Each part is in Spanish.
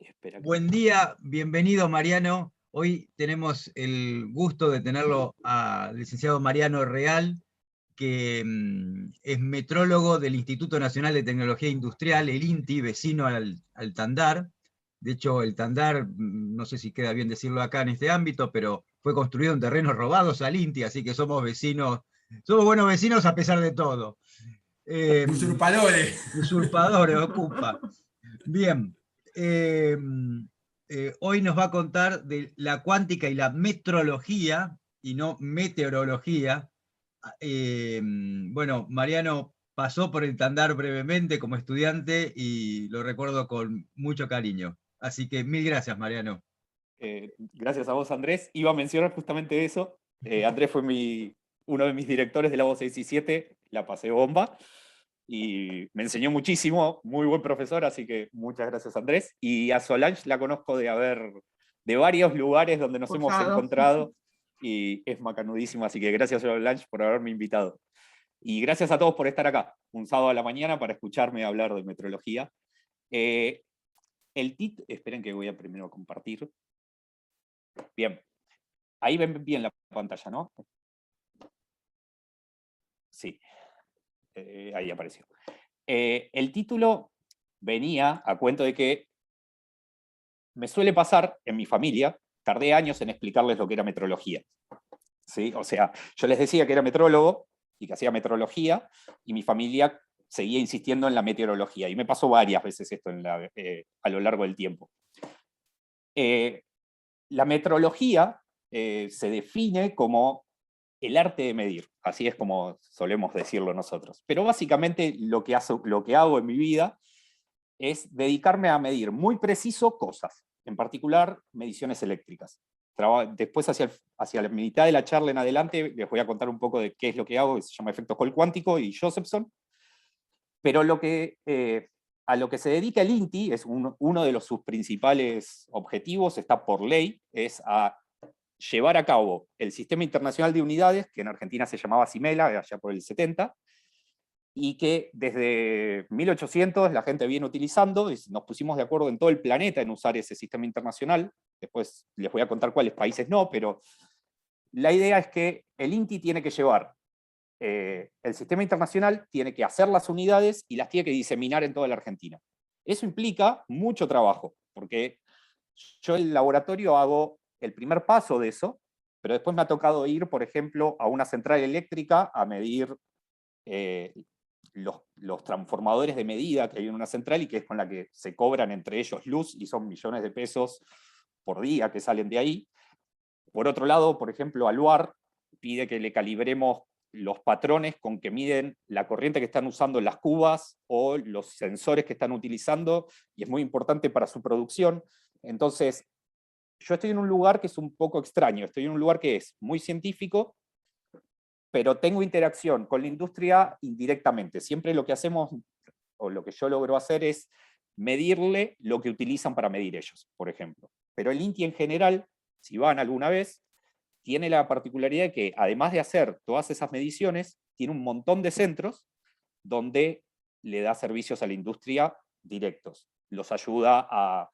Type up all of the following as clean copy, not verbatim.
Espera que... Buen día, bienvenido Mariano. Hoy tenemos el gusto de tenerlo al licenciado Mariano Real, que es metrólogo del Instituto Nacional de Tecnología Industrial, el INTI, vecino al Tandar. De hecho, el Tandar, no sé si queda bien decirlo acá en este ámbito, pero fue construido en terrenos robados al INTI, así que somos vecinos, somos buenos vecinos a pesar de todo. Eh, Usurpadores. Usurpadores, ocupa. Bien, eh, hoy nos va a contar de la cuántica y la metrología, y no meteorología. Bueno, Mariano pasó por el Tandar brevemente como estudiante y lo recuerdo con mucho cariño. Así que mil gracias, Mariano. Gracias a vos, Andrés. Iba a mencionar justamente eso. Andrés fue uno de mis directores de la voz 6 y 7, la pasé bomba. Y me enseñó muchísimo, muy buen profesor, así que muchas gracias, Andrés. Y a Solange la conozco de varios lugares donde nos hemos encontrado, y es macanudísimo, así que gracias, Solange, por haberme invitado. Y gracias a todos por estar acá, un sábado a la mañana, para escucharme hablar de metrología. Esperen que voy a primero compartir. Bien, ahí ven bien la pantalla, ¿no? Sí, ahí apareció. El título venía a cuento de que me suele pasar en mi familia, tardé años en explicarles lo que era metrología. ¿Sí? O sea, yo les decía que era metrólogo y que hacía metrología, y mi familia seguía insistiendo en la meteorología. Y me pasó varias veces esto a lo largo del tiempo. La metrología se define como el arte de medir, así es como solemos decirlo nosotros. Pero básicamente lo que hago en mi vida es dedicarme a medir muy preciso cosas, en particular mediciones eléctricas. Después, hacia la mitad de la charla en adelante, les voy a contar un poco de qué es lo que hago, que se llama efecto Hall cuántico y Josephson. Pero a lo que se dedica el INTI, es uno de sus principales objetivos, está por ley, es a llevar a cabo el Sistema Internacional de Unidades, que en Argentina se llamaba CIMELA, allá por el 70, y que desde 1800 la gente viene utilizando, y nos pusimos de acuerdo en todo el planeta en usar ese sistema internacional. Después les voy a contar cuáles países no, pero la idea es que el INTI tiene que llevar el sistema internacional, tiene que hacer las unidades y las tiene que diseminar en toda la Argentina. Eso implica mucho trabajo, porque yo en el laboratorio hago el primer paso de eso, pero después me ha tocado ir, por ejemplo, a una central eléctrica a medir los transformadores de medida que hay en una central y que es con la que se cobran entre ellos luz, y son millones de pesos por día que salen de ahí. Por otro lado, por ejemplo, Aluar pide que le calibremos los patrones con que miden la corriente que están usando las cubas o los sensores que están utilizando, y es muy importante para su producción. Entonces, yo estoy en un lugar que es un poco extraño, estoy en un lugar que es muy científico, pero tengo interacción con la industria indirectamente. Siempre lo que hacemos, o lo que yo logro hacer, es medirle lo que utilizan para medir ellos, por ejemplo. Pero el INTI en general, si van alguna vez, tiene la particularidad de que, además de hacer todas esas mediciones, tiene un montón de centros donde le da servicios a la industria directos. Los ayuda a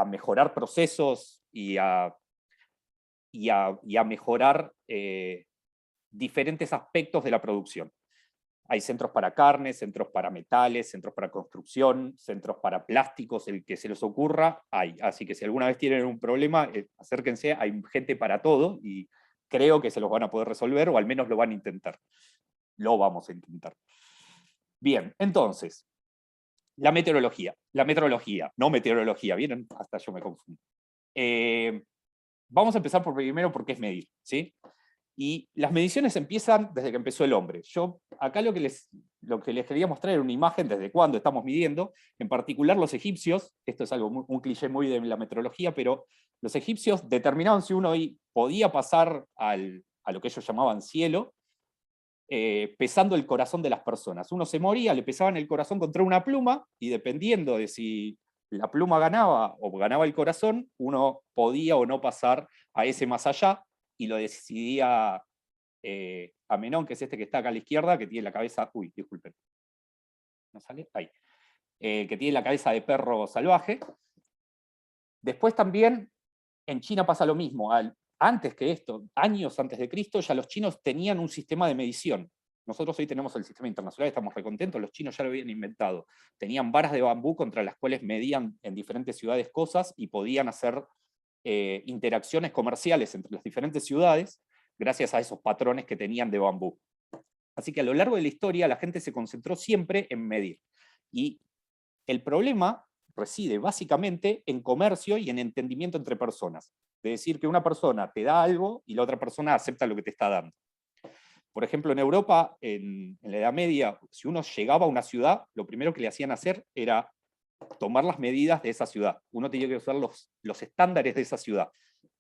mejorar procesos y a mejorar diferentes aspectos de la producción. Hay centros para carnes, centros para metales, centros para construcción, centros para plásticos, el que se les ocurra, hay. Así que si alguna vez tienen un problema, acérquense, hay gente para todo, y creo que se los van a poder resolver, o al menos lo van a intentar. Lo vamos a intentar. Bien, entonces, la meteorología, no meteorología, ¿vieron? Hasta yo me confundo. Vamos a empezar primero por qué es medir, ¿sí? Y las mediciones empiezan desde que empezó el hombre. Yo acá lo que les quería mostrar era una imagen desde cuándo estamos midiendo, en particular los egipcios, esto es un cliché muy de la meteorología, pero los egipcios determinaban si uno podía pasar a lo que ellos llamaban cielo, pesando el corazón de las personas. Uno se moría, le pesaban el corazón contra una pluma, y dependiendo de si la pluma ganaba o ganaba el corazón, uno podía o no pasar a ese más allá, y lo decidía Amenón, que es este que está acá a la izquierda, que tiene la cabeza... Uy, disculpen. ¿No sale? Ahí. Que tiene la cabeza de perro salvaje. Después también en China pasa lo mismo. Antes que esto, años antes de Cristo, ya los chinos tenían un sistema de medición. Nosotros hoy tenemos el sistema internacional, estamos recontentos, los chinos ya lo habían inventado. Tenían varas de bambú contra las cuales medían en diferentes ciudades cosas y podían hacer interacciones comerciales entre las diferentes ciudades gracias a esos patrones que tenían de bambú. Así que a lo largo de la historia la gente se concentró siempre en medir. Y el problema reside básicamente en comercio y en entendimiento entre personas. De decir que una persona te da algo y la otra persona acepta lo que te está dando. Por ejemplo, en Europa, en la Edad Media, si uno llegaba a una ciudad, lo primero que le hacían hacer era tomar las medidas de esa ciudad. Uno tenía que usar los estándares de esa ciudad.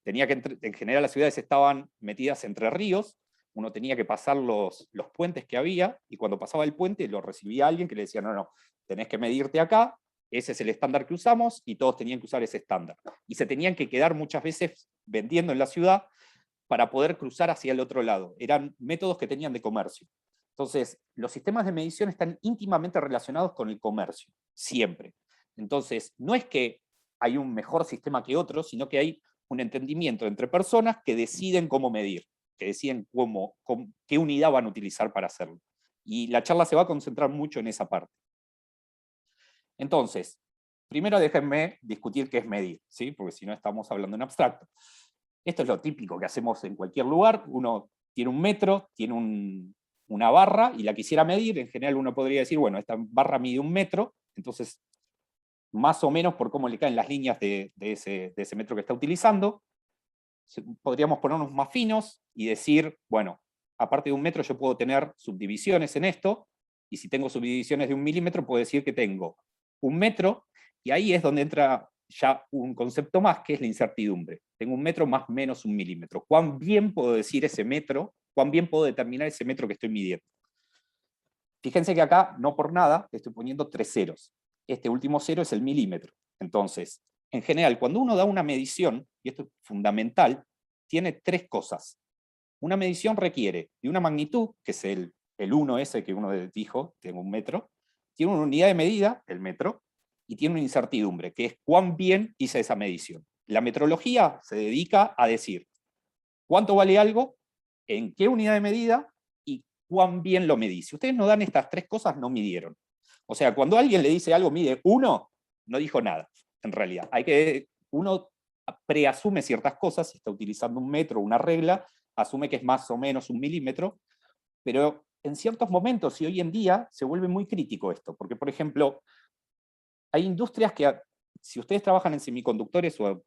Tenía que, en general las ciudades estaban metidas entre ríos, uno tenía que pasar los puentes que había, y cuando pasaba el puente lo recibía alguien que le decía, no, tenés que medirte acá, ese es el estándar que usamos, y todos tenían que usar ese estándar. Y se tenían que quedar muchas veces vendiendo en la ciudad para poder cruzar hacia el otro lado. Eran métodos que tenían de comercio. Entonces, los sistemas de medición están íntimamente relacionados con el comercio, siempre. Entonces, no es que hay un mejor sistema que otro, sino que hay un entendimiento entre personas que deciden cómo medir, que deciden qué unidad van a utilizar para hacerlo. Y la charla se va a concentrar mucho en esa parte. Entonces, primero déjenme discutir qué es medir, ¿sí? Porque si no estamos hablando en abstracto. Esto es lo típico que hacemos en cualquier lugar. Uno tiene un metro, tiene una barra, y la quisiera medir. En general uno podría decir, bueno, esta barra mide 1 metro, entonces más o menos por cómo le caen las líneas de ese metro que está utilizando, podríamos ponernos más finos y decir, bueno, aparte de 1 metro yo puedo tener subdivisiones en esto, y si tengo subdivisiones de 1 milímetro puedo decir que tengo 1 metro, y ahí es donde entra ya un concepto más, que es la incertidumbre. Tengo 1 metro más menos 1 milímetro. ¿Cuán bien puedo decir ese metro? ¿Cuán bien puedo determinar ese metro que estoy midiendo? Fíjense que acá, no por nada, estoy poniendo 3 ceros. Este último cero es el milímetro. Entonces, en general, cuando uno da una medición, y esto es fundamental, tiene 3 cosas. Una medición requiere de una magnitud, que es el 1 ese que uno dijo, tengo 1 metro, tiene una unidad de medida, el metro, y tiene una incertidumbre, que es cuán bien hice esa medición. La metrología se dedica a decir cuánto vale algo, en qué unidad de medida, y cuán bien lo medí. Si ustedes no dan estas 3 cosas, no midieron. O sea, cuando alguien le dice algo mide 1, no dijo nada, en realidad. Uno preasume ciertas cosas, si está utilizando 1 metro, una regla, asume que es más o menos 1 milímetro, pero en ciertos momentos, y hoy en día, se vuelve muy crítico esto, porque, por ejemplo, hay industrias que, si ustedes trabajan en semiconductores, o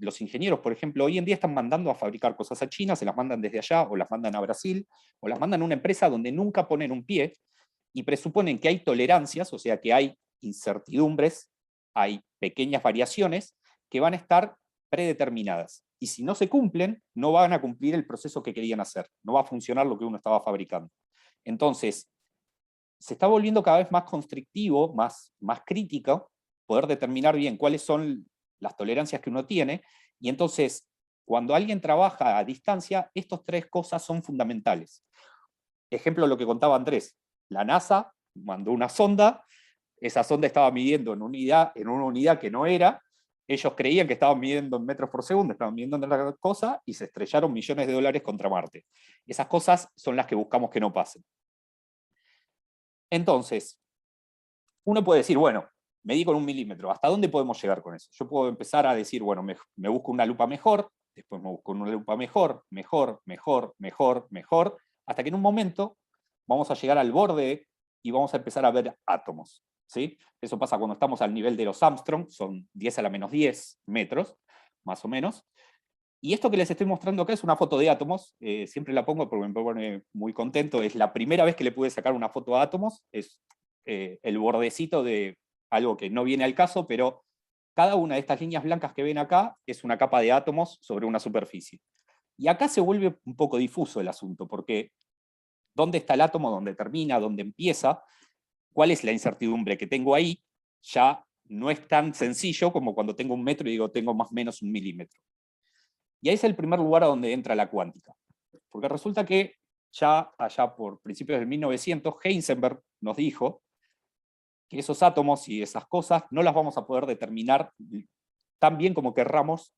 los ingenieros, por ejemplo, hoy en día están mandando a fabricar cosas a China, se las mandan desde allá, o las mandan a Brasil, o las mandan a una empresa donde nunca ponen un pie, y presuponen que hay tolerancias, o sea que hay incertidumbres, hay pequeñas variaciones que van a estar predeterminadas. Y si no se cumplen, no van a cumplir el proceso que querían hacer, no va a funcionar lo que uno estaba fabricando. Entonces, se está volviendo cada vez más constrictivo, más crítico, poder determinar bien cuáles son las tolerancias que uno tiene, y entonces, cuando alguien trabaja a distancia, estas 3 cosas son fundamentales. Ejemplo, lo que contaba Andrés, la NASA mandó una sonda, esa sonda estaba midiendo en una unidad que no era, ellos creían que estaban midiendo en metros por segundo, estaban midiendo en otra cosa, y se estrellaron millones de dólares contra Marte. Esas cosas son las que buscamos que no pasen. Entonces, uno puede decir, bueno, medí con 1 milímetro, ¿hasta dónde podemos llegar con eso? Yo puedo empezar a decir, bueno, me busco una lupa mejor, después me busco una lupa mejor, hasta que en un momento vamos a llegar al borde y vamos a empezar a ver átomos, ¿sí? Eso pasa cuando estamos al nivel de los Armstrong, son 10 a la menos 10 metros, más o menos. Y esto que les estoy mostrando acá es una foto de átomos, siempre la pongo porque me pone muy contento, es la primera vez que le pude sacar una foto a átomos, es el bordecito de algo que no viene al caso, pero cada una de estas líneas blancas que ven acá es una capa de átomos sobre una superficie. Y acá se vuelve un poco difuso el asunto, porque ¿dónde está el átomo? ¿Dónde termina? ¿Dónde empieza? ¿Cuál es la incertidumbre que tengo ahí? Ya no es tan sencillo como cuando tengo 1 metro y digo tengo más o menos 1 milímetro. Y ahí es el primer lugar a donde entra la cuántica. Porque resulta que ya allá por principios del 1900, Heisenberg nos dijo que esos átomos y esas cosas no las vamos a poder determinar tan bien como querramos,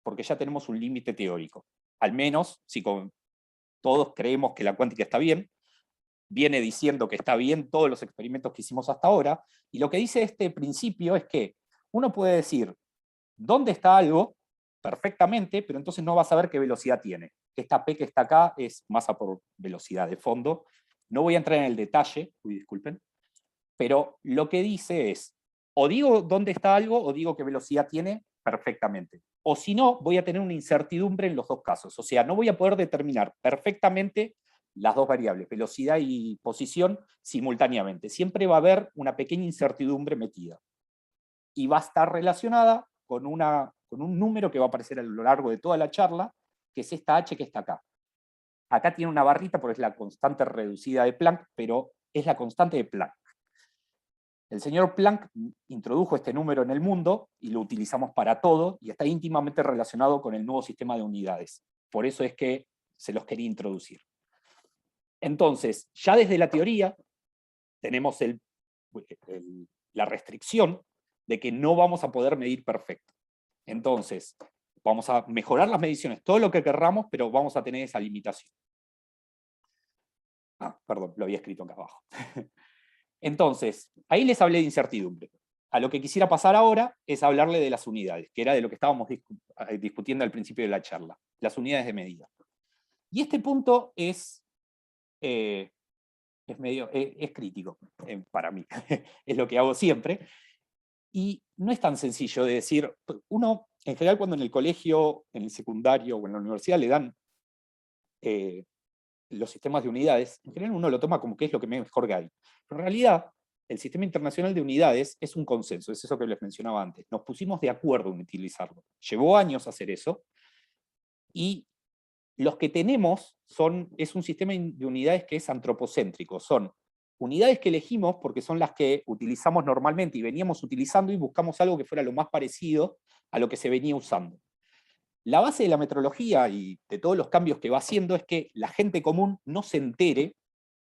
porque ya tenemos un límite teórico. Al menos, si todos creemos que la cuántica está bien, viene diciendo que está bien todos los experimentos que hicimos hasta ahora, y lo que dice este principio es que uno puede decir dónde está algo perfectamente, pero entonces no va a saber qué velocidad tiene. Esta P que está acá es masa por velocidad de fondo. No voy a entrar en el detalle, disculpen, pero lo que dice es, o digo dónde está algo, o digo qué velocidad tiene perfectamente. O si no, voy a tener una incertidumbre en los dos casos. O sea, no voy a poder determinar perfectamente las dos variables, velocidad y posición, simultáneamente. Siempre va a haber una pequeña incertidumbre metida. Y va a estar relacionada con un número que va a aparecer a lo largo de toda la charla, que es esta H que está acá. Acá tiene una barrita porque es la constante reducida de Planck, pero es la constante de Planck. El señor Planck introdujo este número en el mundo y lo utilizamos para todo, y está íntimamente relacionado con el nuevo sistema de unidades. Por eso es que se los quería introducir. Entonces, ya desde la teoría tenemos la restricción de que no vamos a poder medir perfecto. Entonces, vamos a mejorar las mediciones, todo lo que querramos, pero vamos a tener esa limitación. Perdón, lo había escrito acá abajo. Entonces, ahí les hablé de incertidumbre. A lo que quisiera pasar ahora es hablarle de las unidades, que era de lo que estábamos discutiendo al principio de la charla, las unidades de medida. Y este punto es crítico para mí, es lo que hago siempre, y no es tan sencillo de decir, uno, en general cuando en el colegio, en el secundario o en la universidad le dan los sistemas de unidades, en general uno lo toma como que es lo que mejor hay. Pero en realidad, el sistema internacional de unidades es un consenso, es eso que les mencionaba antes. Nos pusimos de acuerdo en utilizarlo. Llevó años hacer eso, y los que tenemos es un sistema de unidades que es antropocéntrico. Son unidades que elegimos porque son las que utilizamos normalmente y veníamos utilizando, y buscamos algo que fuera lo más parecido a lo que se venía usando. La base de la metrología y de todos los cambios que va haciendo es que la gente común no se entere,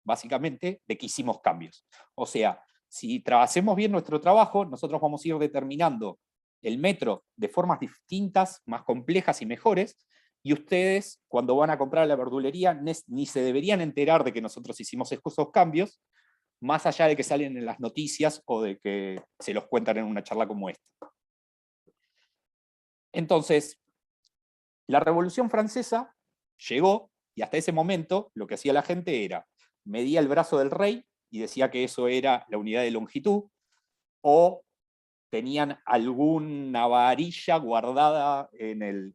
básicamente, de que hicimos cambios. O sea, si hacemos bien nuestro trabajo, nosotros vamos a ir determinando el metro de formas distintas, más complejas y mejores, y ustedes, cuando van a comprar a la verdulería, ni se deberían enterar de que nosotros hicimos esos cambios, más allá de que salen en las noticias o de que se los cuentan en una charla como esta. Entonces, la Revolución Francesa llegó, y hasta ese momento lo que hacía la gente era, medía el brazo del rey y decía que eso era la unidad de longitud, o tenían alguna varilla guardada en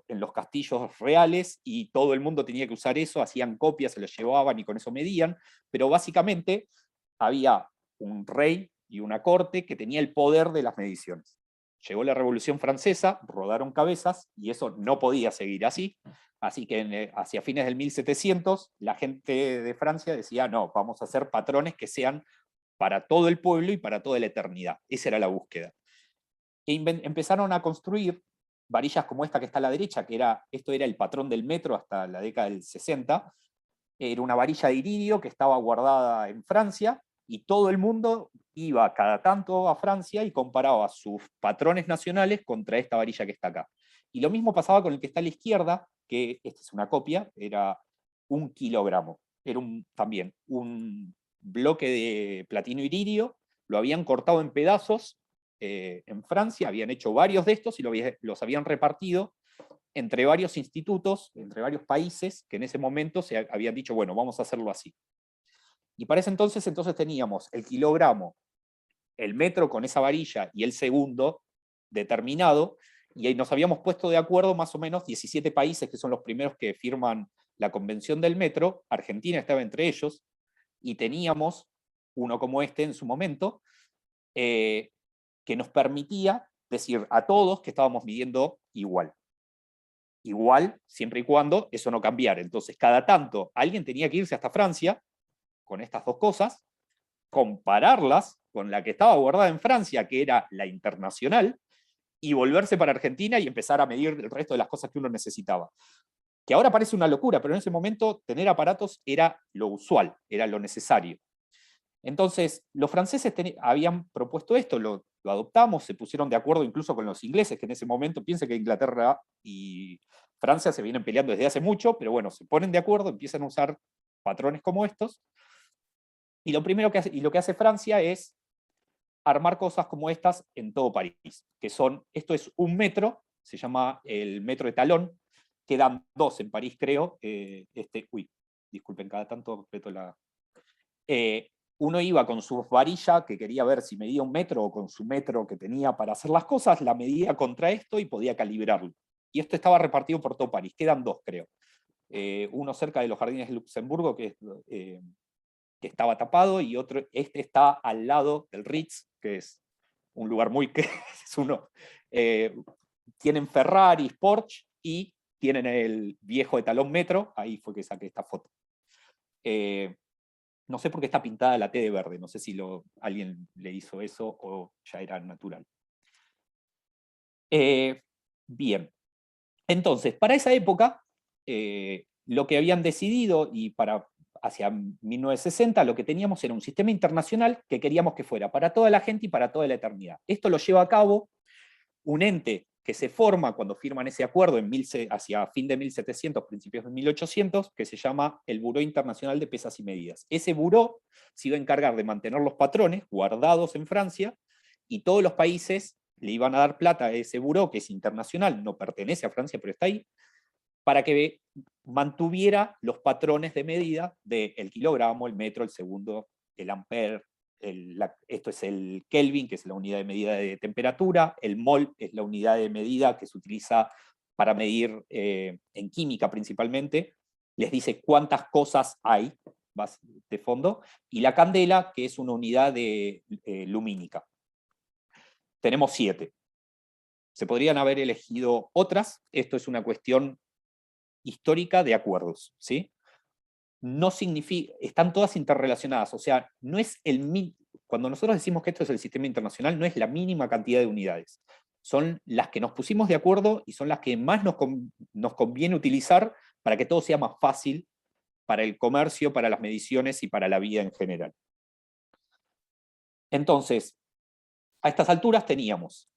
los castillos reales, y todo el mundo tenía que usar eso, hacían copias, se los llevaban y con eso medían, pero básicamente había un rey y una corte que tenía el poder de las mediciones. Llegó la Revolución Francesa, rodaron cabezas, y eso no podía seguir así, así que hacia fines del 1700 la gente de Francia decía, no, vamos a hacer patrones que sean para todo el pueblo y para toda la eternidad. Esa era la búsqueda. Empezaron a construir varillas como esta que está a la derecha, esto era el patrón del metro hasta la década del 60, era una varilla de iridio que estaba guardada en Francia, y todo el mundo iba cada tanto a Francia y comparaba sus patrones nacionales contra esta varilla que está acá. Y lo mismo pasaba con el que está a la izquierda, que esta es una copia, era 1 kilogramo. Era también un bloque de platino iridio, lo habían cortado en pedazos en Francia, habían hecho varios de estos y los habían repartido entre varios institutos, entre varios países, que en ese momento se habían dicho, bueno, vamos a hacerlo así. Y para ese entonces teníamos el kilogramo, el metro con esa varilla y el segundo determinado, y ahí nos habíamos puesto de acuerdo más o menos 17 países, que son los primeros que firman la Convención del Metro. Argentina estaba entre ellos, y teníamos uno como este en su momento, que nos permitía decir a todos que estábamos midiendo igual. Igual, siempre y cuando eso no cambiara. Entonces, cada tanto, alguien tenía que irse hasta Francia con estas dos cosas, compararlas con la que estaba guardada en Francia, que era la internacional, y volverse para Argentina y empezar a medir el resto de las cosas que uno necesitaba. Que ahora parece una locura, pero en ese momento tener aparatos era lo usual, era lo necesario. Entonces, los franceses habían propuesto esto, lo adoptamos, se pusieron de acuerdo incluso con los ingleses, que en ese momento, piensen que Inglaterra y Francia se vienen peleando desde hace mucho, pero bueno, se ponen de acuerdo, empiezan a usar patrones como estos, y lo que hace Francia es armar cosas como estas en todo París, que esto es un metro, se llama el metro de talón, quedan dos en París, creo, disculpen, cada tanto apreto la... uno iba con su varilla, que quería ver si medía un metro, o con su metro que tenía para hacer las cosas, la medía contra esto y podía calibrarlo. Y esto estaba repartido por todo París, quedan dos, creo. Uno cerca de los Jardines de Luxemburgo, que estaba tapado, y otro, este está al lado del Ritz, que es un lugar muy... es uno, tienen Ferraris, Porsche, y tienen el viejo de talón metro, ahí fue que saqué esta foto. No sé por qué está pintada la T de verde, no sé si alguien le hizo eso o ya era natural. Bien, entonces, para esa época, lo que habían decidido, y hacia 1960, lo que teníamos era un sistema internacional que queríamos que fuera para toda la gente y para toda la eternidad. Esto lo lleva a cabo un ente que se forma cuando firman ese acuerdo hacia fin de 1700, principios de 1800, que se llama el Buró Internacional de Pesas y Medidas. Ese buró se iba a encargar de mantener los patrones guardados en Francia, y todos los países le iban a dar plata a ese buró, que es internacional, no pertenece a Francia, pero está ahí, para que mantuviera los patrones de medida del kilogramo, el metro, el segundo, el ampere, esto es el Kelvin, que es la unidad de medida de temperatura, el mol es la unidad de medida que se utiliza para medir en química principalmente, les dice cuántas cosas hay de fondo, y la candela, que es una unidad de lumínica. Tenemos 7. Se podrían haber elegido otras, esto es una cuestión histórica de acuerdos, ¿sí? No significa, están todas interrelacionadas, o sea, no es cuando nosotros decimos que esto es el sistema internacional, no es la mínima cantidad de unidades, son las que nos pusimos de acuerdo y son las que más nos conviene utilizar para que todo sea más fácil para el comercio, para las mediciones y para la vida en general. Entonces, a estas alturas teníamos,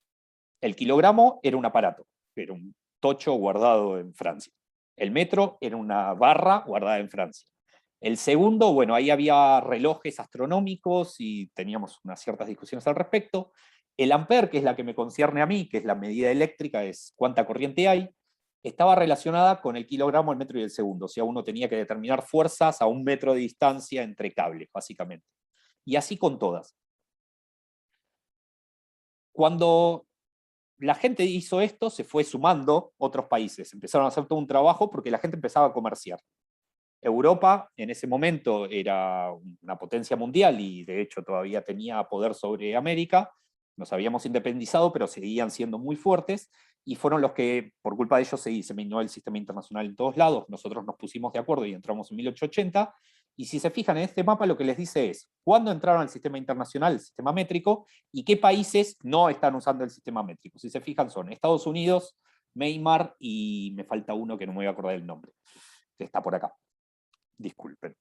el kilogramo era un aparato, era un tocho guardado en Francia. El metro era una barra guardada en Francia. El segundo, bueno, ahí había relojes astronómicos y teníamos unas ciertas discusiones al respecto. El ampere, que es la que me concierne a mí, que es la medida eléctrica, es cuánta corriente hay, estaba relacionada con el kilogramo, el metro y el segundo. O sea, uno tenía que determinar fuerzas a 1 metro de distancia entre cables, básicamente. Y así con todas. Cuando la gente hizo esto, se fue sumando otros países, empezaron a hacer todo un trabajo porque la gente empezaba a comerciar. Europa en ese momento era una potencia mundial y de hecho todavía tenía poder sobre América, nos habíamos independizado, pero seguían siendo muy fuertes, y fueron los que, por culpa de ellos, se diseminó el sistema internacional en todos lados. Nosotros nos pusimos de acuerdo y entramos en 1880, y si se fijan en este mapa, lo que les dice es cuándo entraron al sistema internacional, el sistema métrico, y qué países no están usando el sistema métrico. Si se fijan, son Estados Unidos, Weimar, y me falta uno que no me voy a acordar el nombre, que está por acá. Disculpen.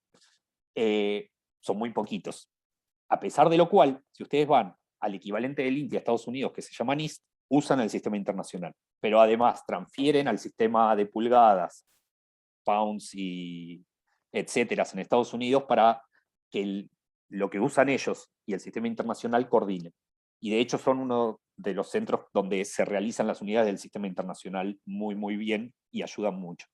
Son muy poquitos. A pesar de lo cual, si ustedes van al equivalente del INTI a Estados Unidos, que se llama NIST, usan el sistema internacional, pero además transfieren al sistema de pulgadas, pounds y etcétera en Estados Unidos para que lo que usan ellos y el sistema internacional coordinen. Y de hecho son uno de los centros donde se realizan las unidades del sistema internacional muy, muy bien y ayudan mucho.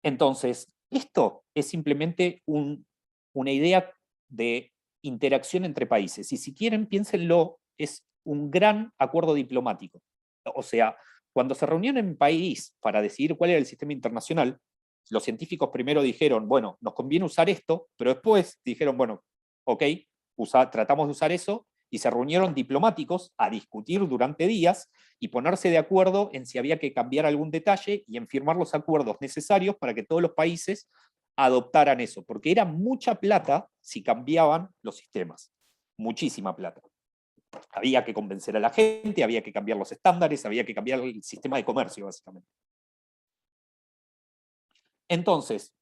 Entonces, esto es simplemente una idea de interacción entre países. Y si quieren, piénsenlo, es un gran acuerdo diplomático. O sea, cuando se reunieron en París para decidir cuál era el sistema internacional, los científicos primero dijeron, bueno, nos conviene usar esto, pero después dijeron, bueno, ok, tratamos de usar eso, y se reunieron diplomáticos a discutir durante días y ponerse de acuerdo en si había que cambiar algún detalle y en firmar los acuerdos necesarios para que todos los países adoptaran eso, porque era mucha plata si cambiaban los sistemas, muchísima plata. Había que convencer a la gente, había que cambiar los estándares, había que cambiar el sistema de comercio, básicamente. Entonces,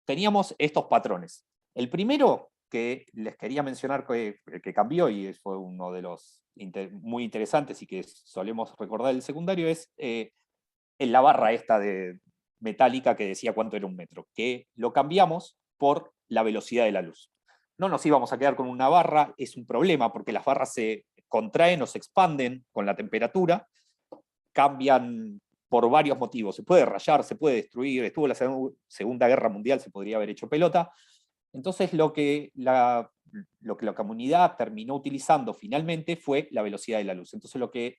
teníamos estos patrones. El primero que les quería mencionar que cambió, y fue uno de los muy interesantes y que solemos recordar del secundario, es en la barra esta metálica que decía cuánto era un metro, que lo cambiamos por la velocidad de la luz. No nos íbamos a quedar con una barra, es un problema, porque las barras se contraen o se expanden con la temperatura, cambian por varios motivos. Se puede rayar, se puede destruir, estuvo la Segunda Guerra Mundial, se podría haber hecho pelota. Entonces lo que la comunidad terminó utilizando finalmente fue la velocidad de la luz. Entonces lo que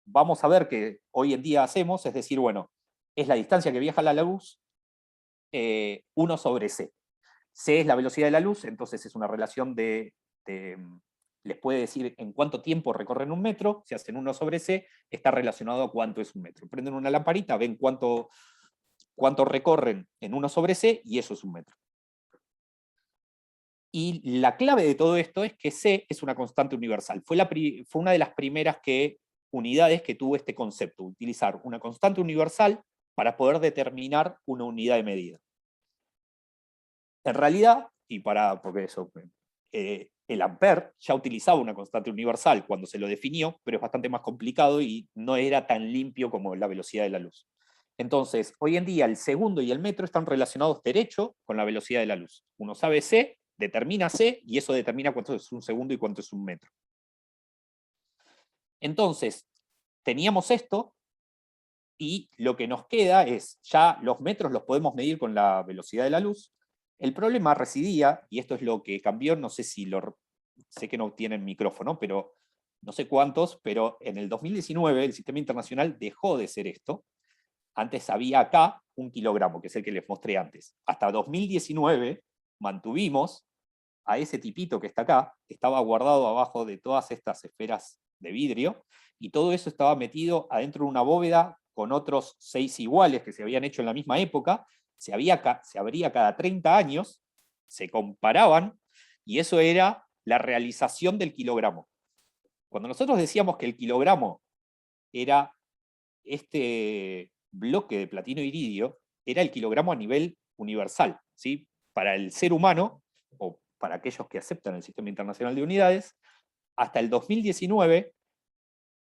vamos a ver que hoy en día hacemos es decir, bueno, es la distancia que viaja la luz, 1 sobre c. C es la velocidad de la luz, entonces es una relación les puede decir en cuánto tiempo recorren un metro, si hacen 1 sobre c, está relacionado a cuánto es un metro. Prenden una lamparita, ven cuánto recorren en 1 sobre c, y eso es un metro. Y la clave de todo esto es que c es una constante universal. Fue una de las primeras unidades que tuvo este concepto, utilizar una constante universal para poder determinar una unidad de medida. En realidad, porque eso, el ampere ya utilizaba una constante universal cuando se lo definió, pero es bastante más complicado y no era tan limpio como la velocidad de la luz. Entonces, hoy en día el segundo y el metro están relacionados derecho con la velocidad de la luz. Uno sabe c, determina c, y eso determina cuánto es un segundo y cuánto es un metro. Entonces, teníamos esto, y lo que nos queda es, ya los metros los podemos medir con la velocidad de la luz. El problema residía, y esto es lo que cambió, no sé si sé que no tienen micrófono, pero no sé cuántos, pero en el 2019 el sistema internacional dejó de ser esto. Antes había acá 1 kilogramo, que es el que les mostré antes. Hasta 2019 mantuvimos a ese tipito que está acá, estaba guardado abajo de todas estas esferas de vidrio, y todo eso estaba metido adentro de una bóveda con otros 6 iguales que se habían hecho en la misma época, se abría cada 30 años, se comparaban, y eso era la realización del kilogramo. Cuando nosotros decíamos que el kilogramo era este bloque de platino iridio, era el kilogramo a nivel universal, ¿sí? Para el ser humano, o para aquellos que aceptan el Sistema Internacional de Unidades, hasta el 2019,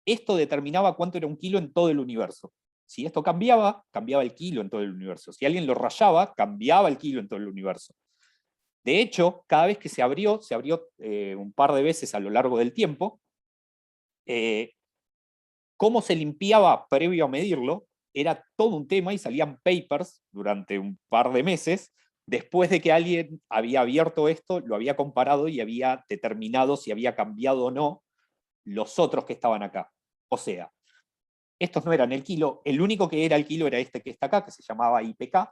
esto determinaba cuánto era un kilo en todo el universo. Si esto cambiaba, cambiaba el kilo en todo el universo. Si alguien lo rayaba, cambiaba el kilo en todo el universo. De hecho, cada vez que se abrió un par de veces a lo largo del tiempo. Cómo se limpiaba previo a medirlo era todo un tema, y salían papers durante un par de meses después de que alguien había abierto esto, lo había comparado y había determinado si había cambiado o no los otros que estaban acá. O sea, estos no eran el kilo, el único que era el kilo era este que está acá, que se llamaba IPK,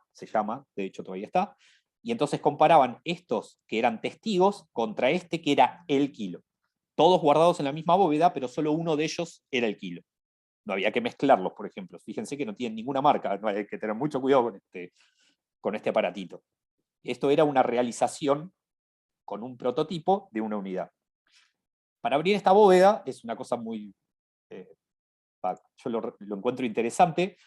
de hecho todavía está, y entonces comparaban estos que eran testigos contra este que era el kilo. Todos guardados en la misma bóveda, pero solo uno de ellos era el kilo. No había que mezclarlos, por ejemplo. Fíjense que no tienen ninguna marca, no hay que tener mucho cuidado con este aparatito. Esto era una realización con un prototipo de una unidad. Para abrir esta bóveda es una cosa muy... yo lo encuentro interesante.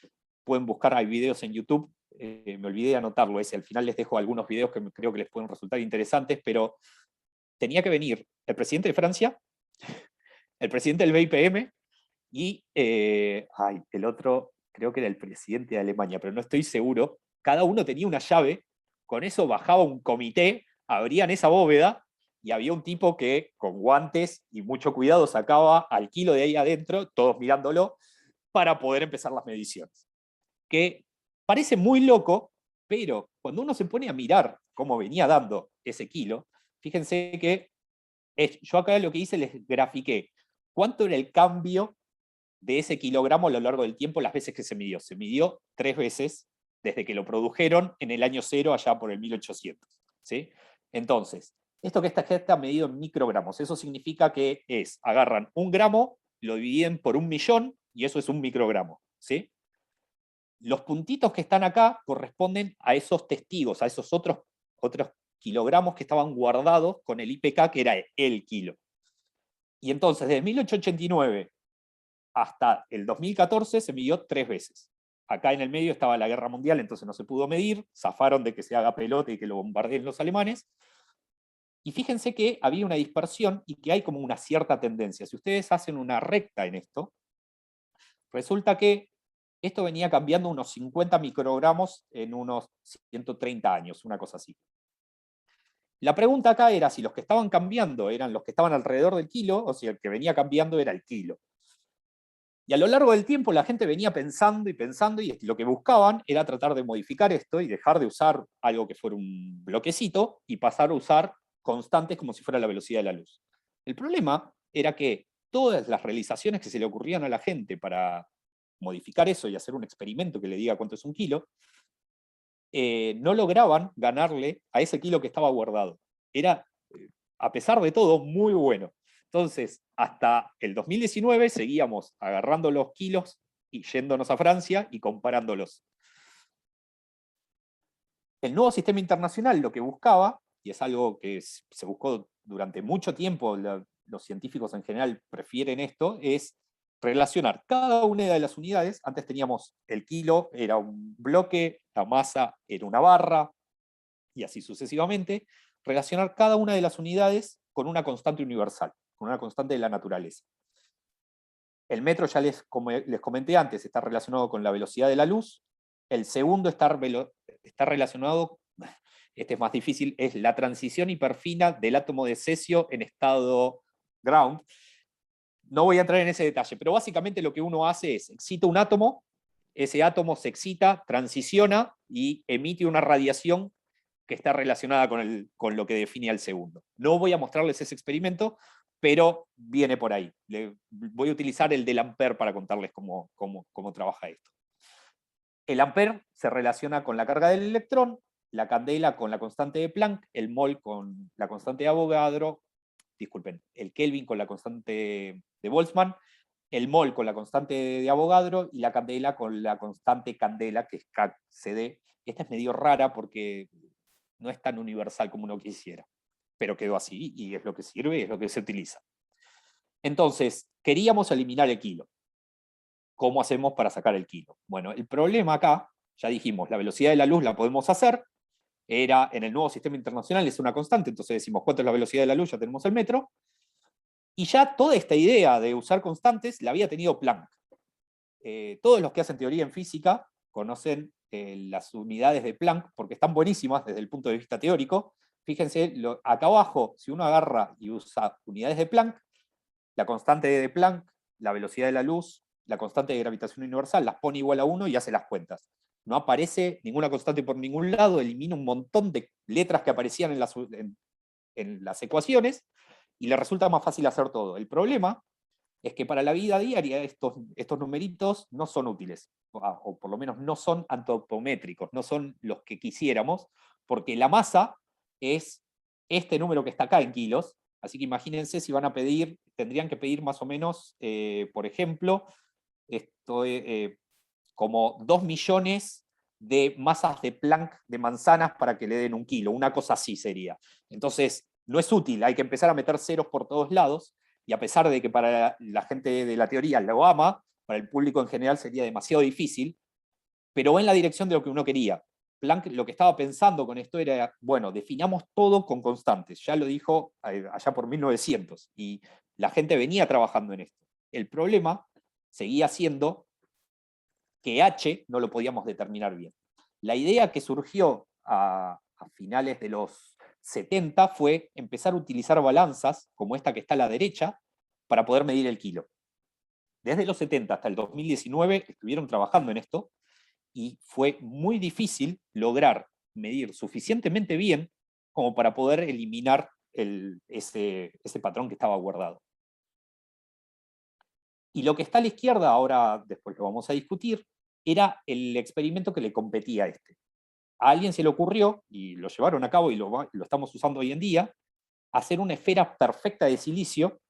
Pueden buscar, hay videos en YouTube, me olvidé de anotarlo ese, al final les dejo algunos videos que creo que les pueden resultar interesantes, pero tenía que venir el presidente de Francia, el presidente del BIPM, y el otro creo que era el presidente de Alemania, pero no estoy seguro. Cada uno tenía una llave, con eso bajaba un comité, abrían esa bóveda, y había un tipo que con guantes y mucho cuidado sacaba al kilo de ahí adentro, todos mirándolo, para poder empezar las mediciones. Que parece muy loco, pero cuando uno se pone a mirar cómo venía dando ese kilo, fíjense que yo acá lo que hice, les grafiqué cuánto era el cambio de ese kilogramo a lo largo del tiempo las veces que se midió. Se midió 3 veces desde que lo produjeron en el año 0, allá por el 1800. ¿Sí? Entonces, esto que está medido en microgramos, eso significa que agarran 1 gramo, lo dividen por 1.000.000, y eso es 1 microgramo. ¿Sí? Los puntitos que están acá corresponden a esos testigos, a esos otros kilogramos que estaban guardados con el IPK, que era el kilo. Y entonces, desde 1889 hasta el 2014 se midió 3 veces. Acá en el medio estaba la Guerra Mundial, entonces no se pudo medir, zafaron de que se haga pelota y que lo bombardeen los alemanes. Y fíjense que había una dispersión y que hay como una cierta tendencia. Si ustedes hacen una recta en esto, resulta que esto venía cambiando unos 50 microgramos en unos 130 años, una cosa así. La pregunta acá era si los que estaban cambiando eran los que estaban alrededor del kilo, o si el que venía cambiando era el kilo. Y a lo largo del tiempo la gente venía pensando y pensando, y lo que buscaban era tratar de modificar esto y dejar de usar algo que fuera un bloquecito y pasar a usar constantes como si fuera la velocidad de la luz. El problema era que todas las realizaciones que se le ocurrían a la gente para modificar eso y hacer un experimento que le diga cuánto es un kilo, no lograban ganarle a ese kilo que estaba guardado. Era, a pesar de todo, muy bueno. Entonces, hasta el 2019 seguíamos agarrando los kilos y yéndonos a Francia y comparándolos. El nuevo sistema internacional lo que buscaba, y es algo que se buscó durante mucho tiempo, los científicos en general prefieren esto, es relacionar cada una de las unidades. Antes teníamos el kilo, era un bloque, la masa era una barra, y así sucesivamente, relacionar cada una de las unidades con una constante universal, con una constante de la naturaleza. El metro, ya como les comenté antes, está relacionado con la velocidad de la luz. El segundo está relacionado, este es más difícil, es la transición hiperfina del átomo de cesio en estado ground. No voy a entrar en ese detalle, pero básicamente lo que uno hace es, excita un átomo, ese átomo se excita, transiciona y emite una radiación que está relacionada con lo que define al segundo. No voy a mostrarles ese experimento, pero viene por ahí. Voy a utilizar el del ampere para contarles cómo trabaja esto. El ampere se relaciona con la carga del electrón, la candela con la constante de Planck, el mol con la constante de Avogadro, disculpen, el Kelvin con la constante de Boltzmann, el mol con la constante de Avogadro y la candela con la constante candela, que es KCD. Esta es medio rara porque no es tan universal como uno quisiera, pero quedó así y es lo que sirve, es lo que se utiliza. Entonces, queríamos eliminar el kilo. ¿Cómo hacemos para sacar el kilo? Bueno, el problema acá, ya dijimos, la velocidad de la luz la podemos hacer, era en el nuevo sistema internacional es una constante, entonces decimos cuánto es la velocidad de la luz, ya tenemos el metro, y ya toda esta idea de usar constantes la había tenido Planck. Todos los que hacen teoría en física conocen las unidades de Planck, porque están buenísimas desde el punto de vista teórico. Fíjense, acá abajo, si uno agarra y usa unidades de Planck, la constante de Planck, la velocidad de la luz, la constante de gravitación universal, las pone igual a 1 y hace las cuentas. No aparece ninguna constante por ningún lado, elimina un montón de letras que aparecían en las ecuaciones y le resulta más fácil hacer todo. El problema es que para la vida diaria estos numeritos no son útiles, o por lo menos no son antropométricos, no son los que quisiéramos, porque la masa es este número que está acá en kilos, así que imagínense si van a pedir, tendrían que pedir más o menos, por ejemplo, como 2 millones de masas de Planck de manzanas para que le den un kilo, una cosa así sería. Entonces, no es útil, hay que empezar a meter ceros por todos lados, y a pesar de que para la gente de la teoría lo ama, para el público en general sería demasiado difícil, pero va en la dirección de lo que uno quería. Planck lo que estaba pensando con esto era, bueno, definamos todo con constantes, ya lo dijo allá por 1900, y la gente venía trabajando en esto. El problema seguía siendo que H no lo podíamos determinar bien. La idea que surgió a finales de los 70 fue empezar a utilizar balanzas, como esta que está a la derecha, para poder medir el kilo. Desde los 70 hasta el 2019 estuvieron trabajando en esto, y fue muy difícil lograr medir suficientemente bien como para poder eliminar ese patrón que estaba guardado. Y lo que está a la izquierda, ahora después lo vamos a discutir, era el experimento que le competía a este. A alguien se le ocurrió, y lo llevaron a cabo y lo estamos usando hoy en día, hacer una esfera perfecta de silicio,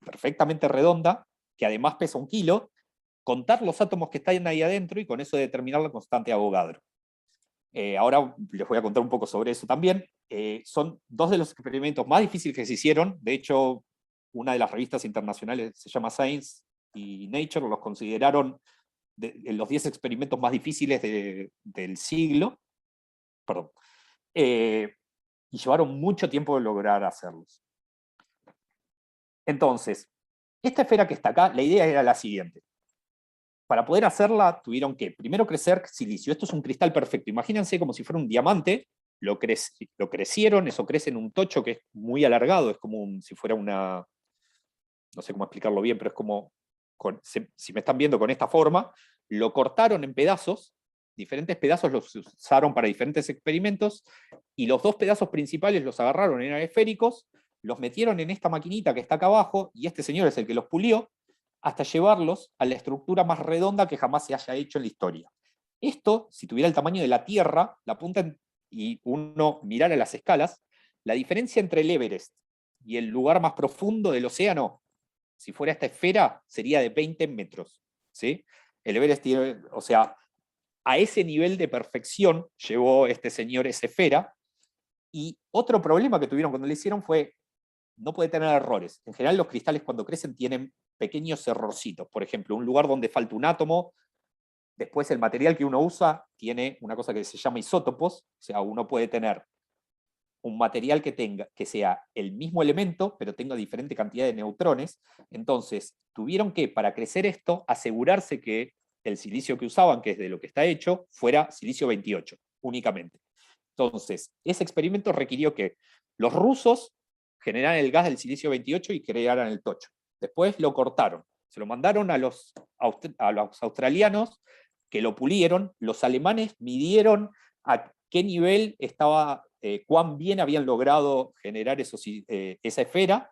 perfectamente redonda, que además pesa 1 kilo, contar los átomos que están ahí adentro y con eso determinar la constante de Avogadro. Ahora les voy a contar un poco sobre eso también. Son 2 de los experimentos más difíciles que se hicieron. De hecho, una de las revistas internacionales se llama Science y Nature los consideraron los 10 experimentos más difíciles del siglo. Perdón. y llevaron mucho tiempo de lograr hacerlos. Entonces, esta esfera que está acá, la idea era la siguiente. Para poder hacerla, tuvieron que primero crecer silicio. Esto es un cristal perfecto. Imagínense como si fuera un diamante, lo crecieron, eso crece en un tocho que es muy alargado, es como si fuera una, no sé cómo explicarlo bien, pero es como, si me están viendo con esta forma, lo cortaron en pedazos, diferentes pedazos los usaron para diferentes experimentos, y los dos pedazos principales los agarraron, eran esféricos, los metieron en esta maquinita que está acá abajo, y este señor es el que los pulió, hasta llevarlos a la estructura más redonda que jamás se haya hecho en la historia. Esto, si tuviera el tamaño de la Tierra, la punta y uno mirara las escalas, la diferencia entre el Everest y el lugar más profundo del océano, si fuera esta esfera, sería de 20 metros. ¿Sí? El Everest tiene, o sea, a ese nivel de perfección llevó este señor esa esfera. Y otro problema que tuvieron cuando lo hicieron fue, no puede tener errores. En general los cristales cuando crecen tienen pequeños errorcitos. Por ejemplo, un lugar donde falta un átomo, después el material que uno usa tiene una cosa que se llama isótopos, o sea, uno puede tener un material que sea el mismo elemento, pero tenga diferente cantidad de neutrones. Entonces, tuvieron que, para crecer esto, asegurarse que el silicio que usaban, que es de lo que está hecho, fuera silicio 28, únicamente. Entonces, ese experimento requirió que los rusos generaran el gas del silicio 28 y crearan el tocho. Después lo cortaron, se lo mandaron a los australianos, que lo pulieron, los alemanes midieron a qué nivel estaba, cuán bien habían logrado generar esa esfera,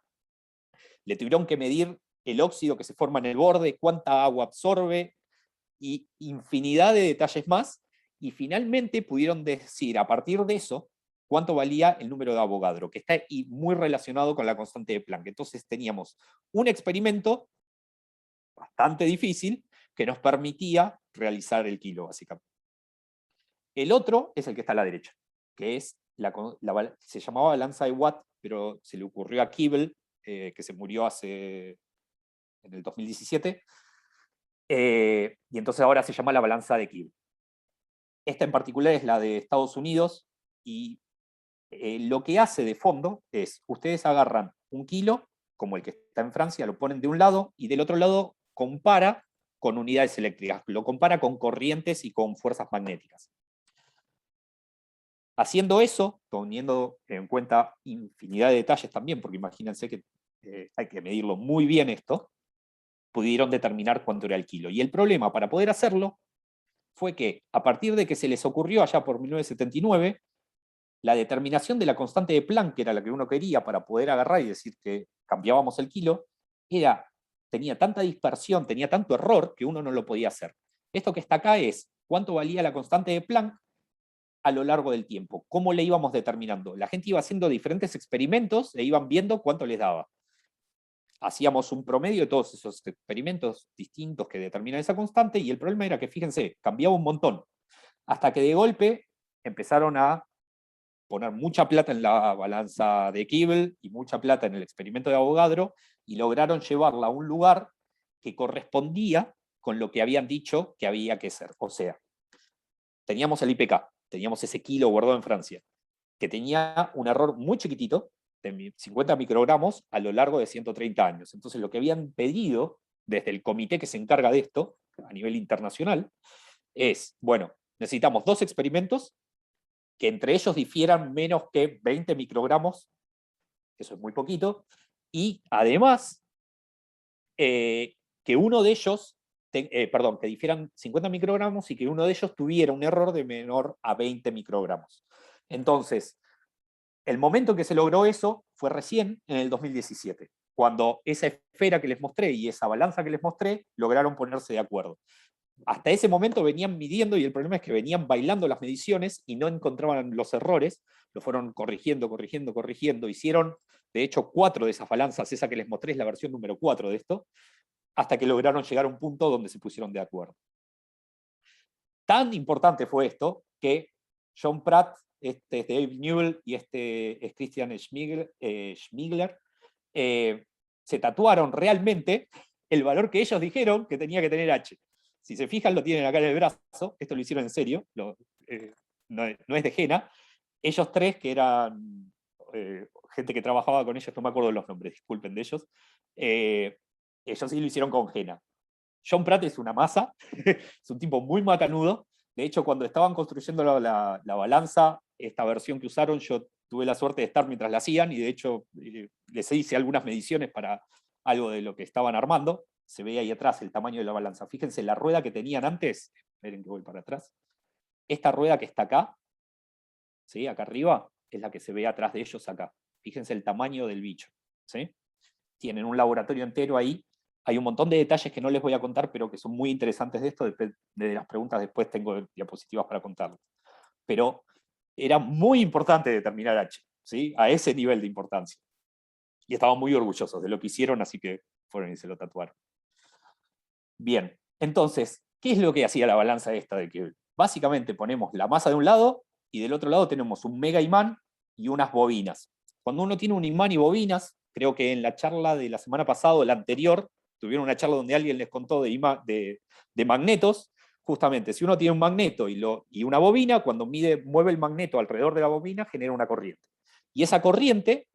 le tuvieron que medir el óxido que se forma en el borde, cuánta agua absorbe, y infinidad de detalles más, y finalmente pudieron decir, a partir de eso, cuánto valía el número de Avogadro, que está muy relacionado con la constante de Planck. Entonces teníamos un experimento bastante difícil que nos permitía realizar el kilo, básicamente. El otro es el que está a la derecha, que es se llamaba balanza de Watt, pero se le ocurrió a Keeble, que se murió en el 2017, y entonces ahora se llama la balanza de Keeble. Esta en particular es la de Estados Unidos, y lo que hace de fondo es, ustedes agarran un kilo, como el que está en Francia, lo ponen de un lado, y del otro lado compara con unidades eléctricas, lo compara con corrientes y con fuerzas magnéticas. Haciendo eso, teniendo en cuenta infinidad de detalles también, porque imagínense que hay que medirlo muy bien esto, pudieron determinar cuánto era el kilo. Y el problema para poder hacerlo fue que, a partir de que se les ocurrió allá por 1979, la determinación de la constante de Planck, que era la que uno quería para poder agarrar y decir que cambiábamos el kilo, tenía tanta dispersión, tenía tanto error, que uno no lo podía hacer. Esto que está acá es cuánto valía la constante de Planck a lo largo del tiempo, cómo le íbamos determinando. La gente iba haciendo diferentes experimentos e iban viendo cuánto les daba. Hacíamos un promedio de todos esos experimentos distintos que determinan esa constante, y el problema era que, fíjense, cambiaba un montón, hasta que de golpe empezaron a poner mucha plata en la balanza de Keeble y mucha plata en el experimento de Avogadro, y lograron llevarla a un lugar que correspondía con lo que habían dicho que había que ser. O sea, teníamos el IPK, teníamos ese kilo guardado en Francia, que tenía un error muy chiquitito, de 50 microgramos a lo largo de 130 años. Entonces lo que habían pedido desde el comité que se encarga de esto, a nivel internacional, es, bueno, necesitamos 2 experimentos que entre ellos difieran menos que 20 microgramos, eso es muy poquito, y además que uno de ellos, que difieran 50 microgramos y que uno de ellos tuviera un error de menor a 20 microgramos. Entonces, el momento en que se logró eso fue recién en el 2017, cuando esa esfera que les mostré y esa balanza que les mostré lograron ponerse de acuerdo. Hasta ese momento venían midiendo, y el problema es que venían bailando las mediciones y no encontraban los errores, lo fueron corrigiendo, hicieron de hecho 4 de esas balanzas, esa que les mostré es la versión número 4 de esto, hasta que lograron llegar a un punto donde se pusieron de acuerdo. Tan importante fue esto que John Pratt, este es Dave Newell y este es Christian Schmigler, se tatuaron realmente el valor que ellos dijeron que tenía que tener H. Si se fijan, lo tienen acá en el brazo, esto lo hicieron en serio, no es de Jena. ellos tres, que eran gente que trabajaba con ellos, no me acuerdo los nombres, disculpen de ellos, ellos sí lo hicieron con Jena. John Pratt es una masa, es un tipo muy macanudo. De hecho, cuando estaban construyendo la balanza, esta versión que usaron, yo tuve la suerte de estar mientras la hacían, y de hecho les hice algunas mediciones para algo de lo que estaban armando. Se ve ahí atrás el tamaño de la balanza. Fíjense, la rueda que tenían antes, esperen que voy para atrás, esta rueda que está acá, ¿sí? Acá arriba, es la que se ve atrás de ellos acá. Fíjense el tamaño del bicho, ¿sí? Tienen un laboratorio entero ahí. Hay un montón de detalles que no les voy a contar, pero que son muy interesantes de esto. De las preguntas después tengo diapositivas para contarles. Pero era muy importante determinar H, ¿sí? A ese nivel de importancia. Y estaban muy orgullosos de lo que hicieron, así que fueron y se lo tatuaron. Bien, entonces, ¿qué es lo que hacía la balanza esta? De que básicamente ponemos la masa de un lado y del otro lado tenemos un mega imán y unas bobinas. Cuando uno tiene un imán y bobinas, creo que en la charla de la semana pasada o la anterior, tuvieron una charla donde alguien les contó de magnetos. Justamente, si uno tiene un magneto y una bobina, cuando mueve el magneto alrededor de la bobina, genera una corriente. Y esa corriente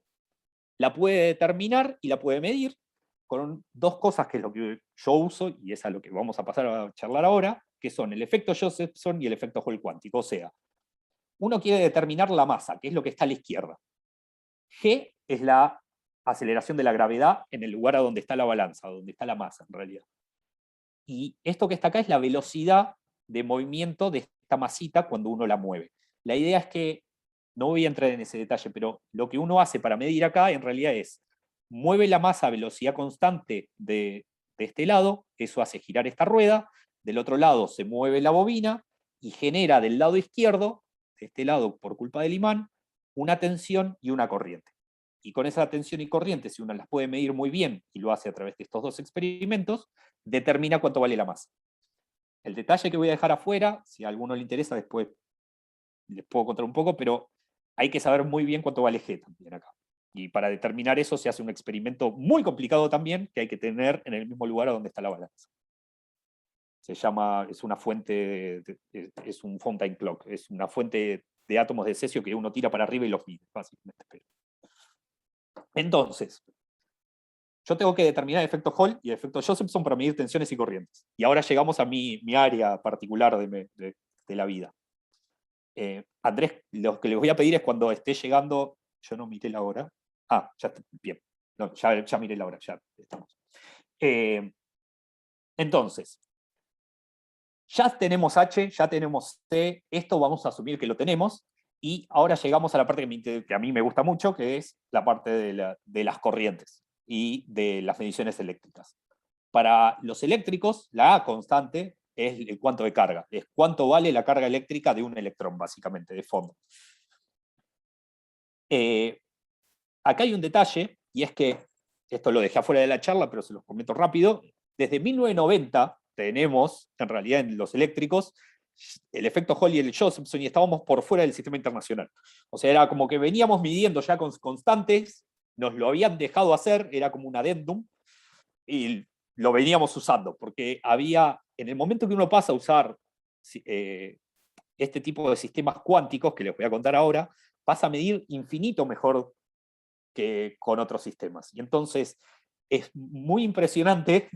la puede determinar y la puede medir con dos cosas que es lo que yo uso, y es a lo que vamos a pasar a charlar ahora, que son el efecto Josephson y el efecto Hall cuántico. O sea, uno quiere determinar la masa, que es lo que está a la izquierda. G es la aceleración de la gravedad en el lugar a donde está la balanza, donde está la masa en realidad. Y esto que está acá es la velocidad de movimiento de esta masita cuando uno la mueve. La idea es que, no voy a entrar en ese detalle, pero lo que uno hace para medir acá en realidad es, mueve la masa a velocidad constante de este lado, eso hace girar esta rueda, del otro lado se mueve la bobina y genera del lado izquierdo, de este lado por culpa del imán, una tensión y una corriente. Y con esa tensión y corriente, si uno las puede medir muy bien, y lo hace a través de estos dos experimentos, determina cuánto vale la masa. El detalle que voy a dejar afuera, si a alguno le interesa, después les puedo contar un poco, pero hay que saber muy bien cuánto vale G también acá. Y para determinar eso se hace un experimento muy complicado también, que hay que tener en el mismo lugar donde está la balanza. Se llama, es una fuente, es un fountain clock, es una fuente de átomos de cesio que uno tira para arriba y los mide, básicamente. Entonces, yo tengo que determinar el efecto Hall y el efecto Josephson para medir tensiones y corrientes. Y ahora llegamos a mi área particular de la vida. Andrés, lo que les voy a pedir es cuando esté llegando, yo no miré la hora. Ah, ya está, bien. No, ya miré la hora, ya estamos. Entonces, ya tenemos H, ya tenemos C, esto vamos a asumir que lo tenemos, y ahora llegamos a la parte que a mí me gusta mucho, que es la parte de las corrientes y de las mediciones eléctricas. Para los eléctricos, la A constante es el cuánto de carga, es cuánto vale la carga eléctrica de un electrón, básicamente, de fondo. Acá hay un detalle, y es que, esto lo dejé afuera de la charla, pero se los comento rápido, desde 1990 tenemos, en realidad en los eléctricos, el efecto Hall y el Josephson, y estábamos por fuera del sistema internacional. O sea, era como que veníamos midiendo ya con constantes, nos lo habían dejado hacer, era como un adendum, y lo veníamos usando, porque había, en el momento que uno pasa a usar este tipo de sistemas cuánticos, que les voy a contar ahora, pasa a medir infinito mejor que con otros sistemas. Y entonces es muy impresionante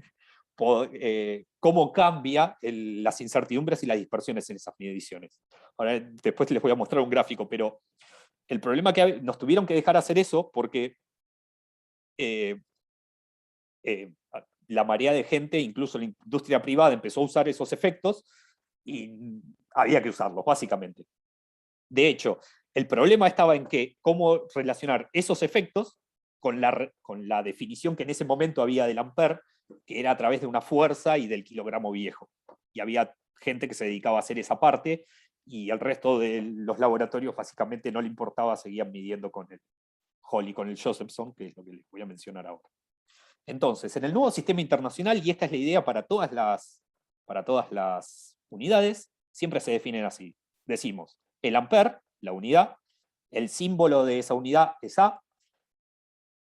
cómo cambia las incertidumbres y las dispersiones en esas mediciones. Ahora, después les voy a mostrar un gráfico, pero el problema que nos tuvieron que dejar hacer eso porque la marea de gente, incluso la industria privada, empezó a usar esos efectos y había que usarlos, básicamente. De hecho, el problema estaba en que cómo relacionar esos efectos con la definición que en ese momento había del ampere, que era a través de una fuerza y del kilogramo viejo. Y había gente que se dedicaba a hacer esa parte, y el resto de los laboratorios básicamente no le importaba, seguían midiendo con el Hall y con el Josephson, que es lo que les voy a mencionar ahora. Entonces, en el nuevo sistema internacional, y esta es la idea para todas las unidades, siempre se definen así. Decimos, el ampere, la unidad, el símbolo de esa unidad es A,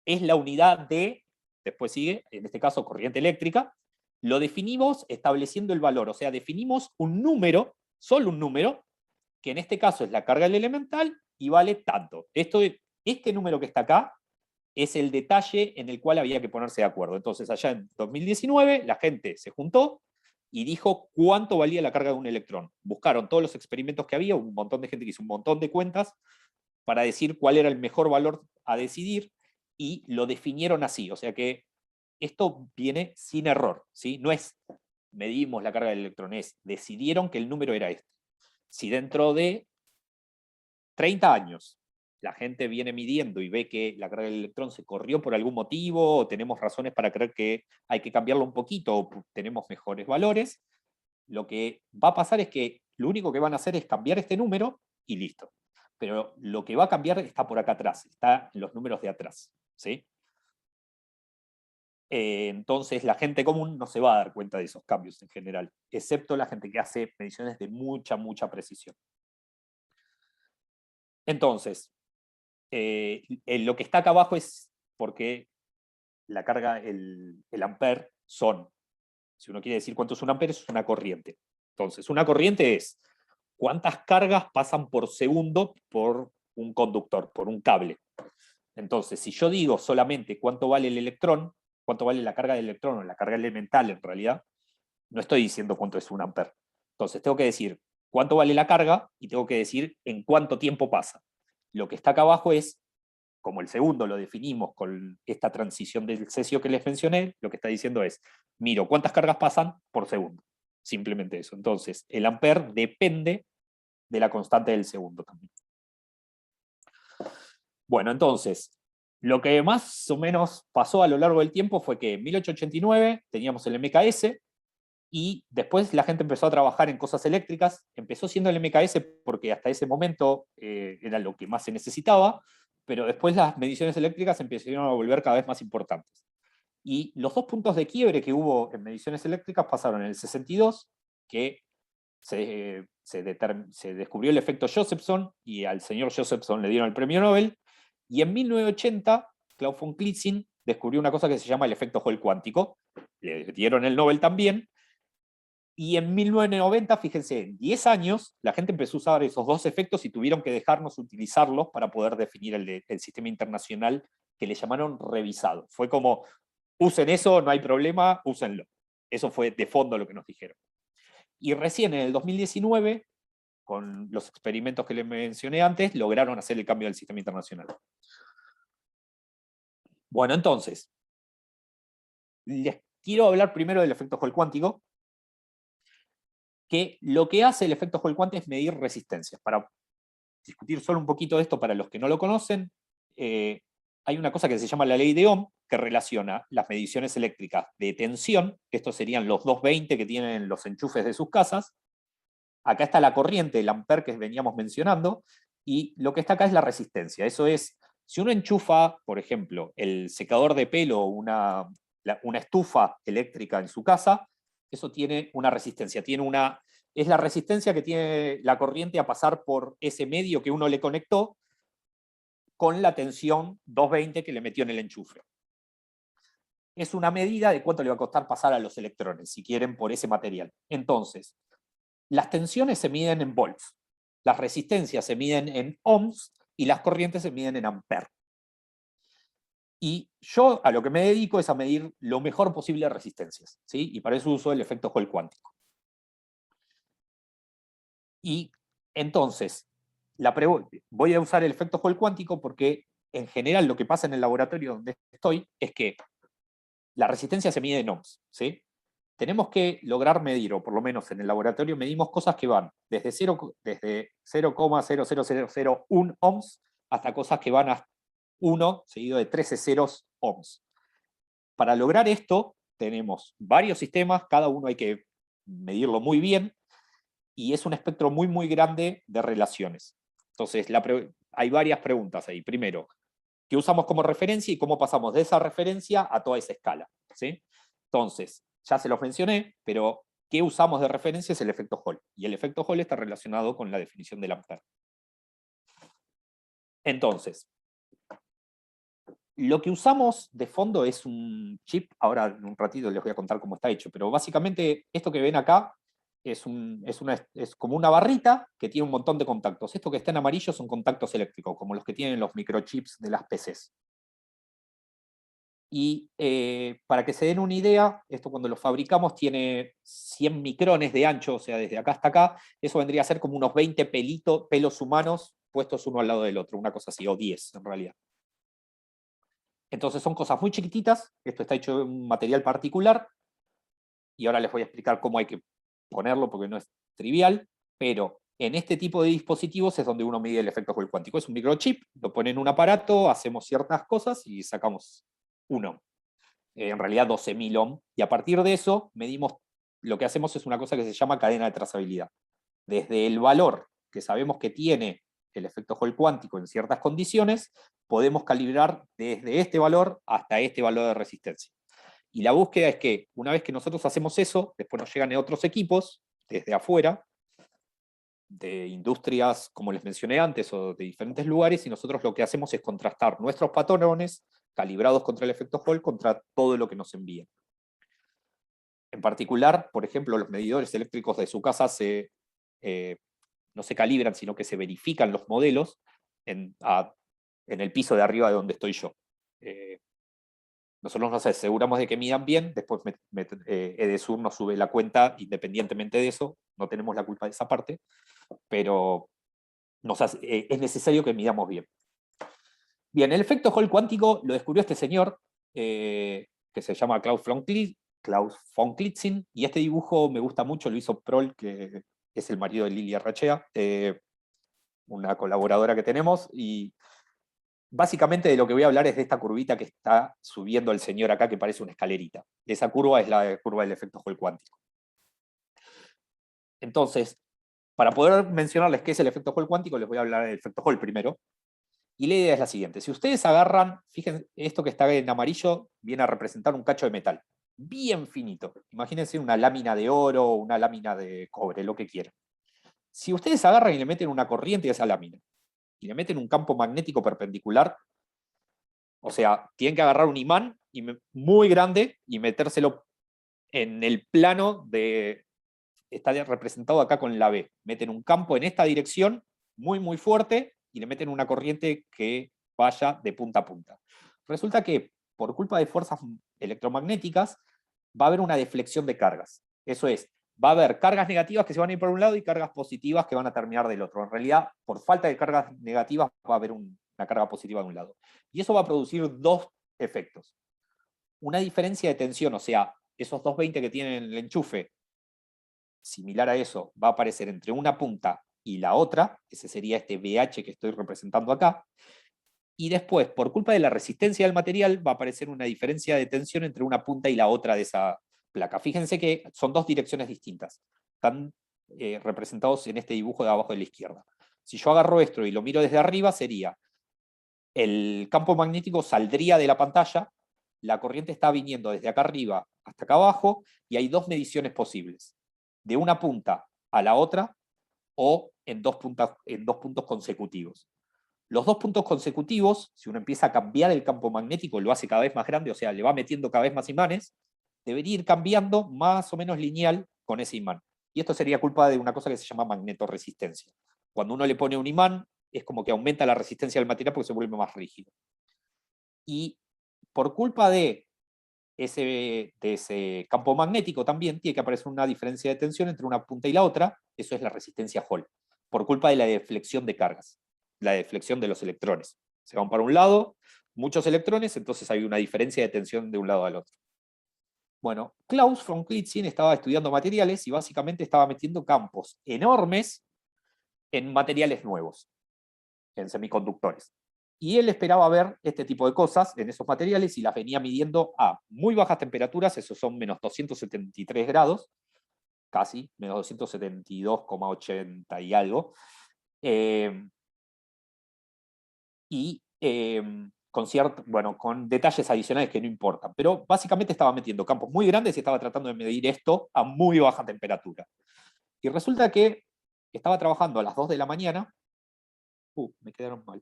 es la unidad de, después sigue, en este caso corriente eléctrica, lo definimos estableciendo el valor, o sea, definimos un número, solo un número, que en este caso es la carga del elemental, y vale tanto. Este número que está acá es el detalle en el cual había que ponerse de acuerdo. Entonces, allá en 2019, la gente se juntó y dijo cuánto valía la carga de un electrón. Buscaron todos los experimentos que había, un montón de gente que hizo un montón de cuentas para decir cuál era el mejor valor a decidir, y lo definieron así. O sea que esto viene sin error, ¿sí? No es medimos la carga del electrón, es decidieron que el número era este. Si dentro de 30 años la gente viene midiendo y ve que la carga del electrón se corrió por algún motivo, o tenemos razones para creer que hay que cambiarlo un poquito, o tenemos mejores valores, lo que va a pasar es que lo único que van a hacer es cambiar este número y listo. Pero lo que va a cambiar está por acá atrás, está en los números de atrás, ¿sí? Entonces la gente común no se va a dar cuenta de esos cambios en general, excepto la gente que hace mediciones de mucha precisión. Entonces, lo que está acá abajo es porque la carga, el ampere son, si uno quiere decir cuánto es un ampere, es una corriente. Entonces, una corriente es cuántas cargas pasan por segundo por un conductor, por un cable. Entonces, si yo digo solamente cuánto vale el electrón, cuánto vale la carga del electrón o la carga elemental en realidad, no estoy diciendo cuánto es un ampere. Entonces, tengo que decir cuánto vale la carga y tengo que decir en cuánto tiempo pasa. Lo que está acá abajo es, como el segundo lo definimos con esta transición del cesio que les mencioné, lo que está diciendo es, miro cuántas cargas pasan por segundo. Simplemente eso. Entonces, el ampere depende de la constante del segundo también. Bueno, entonces, lo que más o menos pasó a lo largo del tiempo fue que en 1889 teníamos el MKS, y después la gente empezó a trabajar en cosas eléctricas. Empezó siendo el MKS porque hasta ese momento era lo que más se necesitaba, pero después las mediciones eléctricas empezaron a volver cada vez más importantes. Y los dos puntos de quiebre que hubo en mediciones eléctricas pasaron en el 62, que se descubrió el efecto Josephson, y al señor Josephson le dieron el premio Nobel, y en 1980 Klaus von Klitzing descubrió una cosa que se llama el efecto Hall cuántico, le dieron el Nobel también, y en 1990, fíjense, en 10 años, la gente empezó a usar esos dos efectos y tuvieron que dejarnos utilizarlos para poder definir el sistema internacional, que le llamaron revisado. Fue como, usen eso, no hay problema, úsenlo. Eso fue de fondo lo que nos dijeron. Y recién en el 2019, con los experimentos que les mencioné antes, lograron hacer el cambio del sistema internacional. Bueno, entonces, les quiero hablar primero del efecto Hall cuántico, que lo que hace el efecto Hall cuántico es medir resistencias. Para discutir solo un poquito de esto para los que no lo conocen, hay una cosa que se llama la ley de Ohm, que relaciona las mediciones eléctricas de tensión, estos serían los 220 que tienen los enchufes de sus casas. Acá está la corriente, el ampere que veníamos mencionando, y lo que está acá es la resistencia. Eso es, si uno enchufa, por ejemplo, el secador de pelo o una estufa eléctrica en su casa, eso tiene una resistencia, es la resistencia que tiene la corriente a pasar por ese medio que uno le conectó con la tensión 220 que le metió en el enchufe. Es una medida de cuánto le va a costar pasar a los electrones, si quieren, por ese material. Entonces, las tensiones se miden en volts, las resistencias se miden en ohms y las corrientes se miden en amperes. Y yo a lo que me dedico es a medir lo mejor posible de resistencias, ¿sí? Y para eso uso el efecto Hall cuántico. Y entonces, voy a usar el efecto Hall cuántico porque en general lo que pasa en el laboratorio donde estoy es que la resistencia se mide en ohms, ¿sí? Tenemos que lograr medir, o por lo menos en el laboratorio medimos cosas que van desde 0,00001 ohms hasta cosas que van a 1 seguido de 13 ceros ohms. Para lograr esto tenemos varios sistemas, cada uno hay que medirlo muy bien, y es un espectro muy grande de relaciones. Entonces, hay varias preguntas ahí. Primero, ¿qué usamos como referencia y cómo pasamos de esa referencia a toda esa escala? ¿Sí? Entonces, ya se los mencioné, pero ¿qué usamos de referencia? Es el efecto Hall. Y el efecto Hall está relacionado con la definición del ampere. Entonces, lo que usamos de fondo es un chip, ahora en un ratito les voy a contar cómo está hecho, pero básicamente esto que ven acá es como una barrita que tiene un montón de contactos. Esto que está en amarillo son contactos eléctricos, como los que tienen los microchips de las PCs. Y para que se den una idea, esto cuando lo fabricamos tiene 100 micrones de ancho, o sea, desde acá hasta acá, eso vendría a ser como unos 20 pelos humanos puestos uno al lado del otro, una cosa así, o 10 en realidad. Entonces son cosas muy chiquititas, esto está hecho de un material particular, y ahora les voy a explicar cómo hay que ponerlo, porque no es trivial, pero en este tipo de dispositivos es donde uno mide el efecto Hall cuántico. Es un microchip, lo ponen en un aparato, hacemos ciertas cosas y sacamos un ohm. En realidad 12.000 ohm, y a partir de eso medimos, lo que hacemos es una cosa que se llama cadena de trazabilidad. Desde el valor que sabemos que tiene el efecto Hall cuántico en ciertas condiciones, podemos calibrar desde este valor hasta este valor de resistencia. Y la búsqueda es que una vez que nosotros hacemos eso, después nos llegan otros equipos desde afuera, de industrias, como les mencioné antes, o de diferentes lugares, y nosotros lo que hacemos es contrastar nuestros patrones calibrados contra el efecto Hall contra todo lo que nos envían. En particular, por ejemplo, los medidores eléctricos de su casa no se calibran, sino que se verifican los modelos en el piso de arriba de donde estoy yo. Nosotros nos aseguramos de que midan bien, después Edesur nos sube la cuenta independientemente de eso, no tenemos la culpa de esa parte, pero es necesario que midamos bien. Bien, el efecto Hall cuántico lo descubrió este señor, que se llama Klaus von Klitzing, y este dibujo me gusta mucho, lo hizo Prol, que es el marido de Lilia Rachea, una colaboradora que tenemos, y básicamente de lo que voy a hablar es de esta curvita que está subiendo el señor acá, que parece una escalerita. Esa curva es la curva del efecto Hall cuántico. Entonces, para poder mencionarles qué es el efecto Hall cuántico, les voy a hablar del efecto Hall primero. Y la idea es la siguiente. Si ustedes agarran, fíjense, esto que está en amarillo viene a representar un cacho de metal, bien finito. Imagínense una lámina de oro o una lámina de cobre, lo que quieran. Si ustedes agarran y le meten una corriente a esa lámina, y le meten un campo magnético perpendicular, o sea, tienen que agarrar un imán muy grande y metérselo en el plano de... Está representado acá con la B. Meten un campo en esta dirección, muy, muy fuerte, y le meten una corriente que vaya de punta a punta. Resulta que, por culpa de fuerzas electromagnéticas, va a haber una deflexión de cargas. Eso es, va a haber cargas negativas que se van a ir por un lado y cargas positivas que van a terminar del otro. En realidad, por falta de cargas negativas, va a haber una carga positiva de un lado. Y eso va a producir dos efectos. Una diferencia de tensión, o sea, esos 220 que tienen el enchufe, similar a eso, va a aparecer entre una punta y la otra, ese sería este VH que estoy representando acá, y después, por culpa de la resistencia del material, va a aparecer una diferencia de tensión entre una punta y la otra de esa placa. Fíjense que son dos direcciones distintas, están representados en este dibujo de abajo de la izquierda. Si yo agarro esto y lo miro desde arriba, sería el campo magnético saldría de la pantalla, la corriente está viniendo desde acá arriba hasta acá abajo, y hay dos mediciones posibles, de una punta a la otra o en dos puntos consecutivos. Los dos puntos consecutivos, si uno empieza a cambiar el campo magnético, lo hace cada vez más grande, o sea, le va metiendo cada vez más imanes, debería ir cambiando más o menos lineal con ese imán. Y esto sería culpa de una cosa que se llama magnetoresistencia. Cuando uno le pone un imán, es como que aumenta la resistencia del material porque se vuelve más rígido. Y por culpa de ese campo magnético también tiene que aparecer una diferencia de tensión entre una punta y la otra, eso es la resistencia Hall, por culpa de la deflexión de cargas, la deflexión de los electrones. Se van para un lado, muchos electrones, entonces hay una diferencia de tensión de un lado al otro. Bueno, Klaus von Klitzing estaba estudiando materiales y básicamente estaba metiendo campos enormes en materiales nuevos, en semiconductores. Y él esperaba ver este tipo de cosas en esos materiales y las venía midiendo a muy bajas temperaturas, esos son menos 273 grados, casi, menos 272,80 y algo, y con detalles adicionales que no importan. Pero básicamente estaba metiendo campos muy grandes y estaba tratando de medir esto a muy baja temperatura. Y resulta que estaba trabajando a las 2 de la mañana. Me quedaron mal.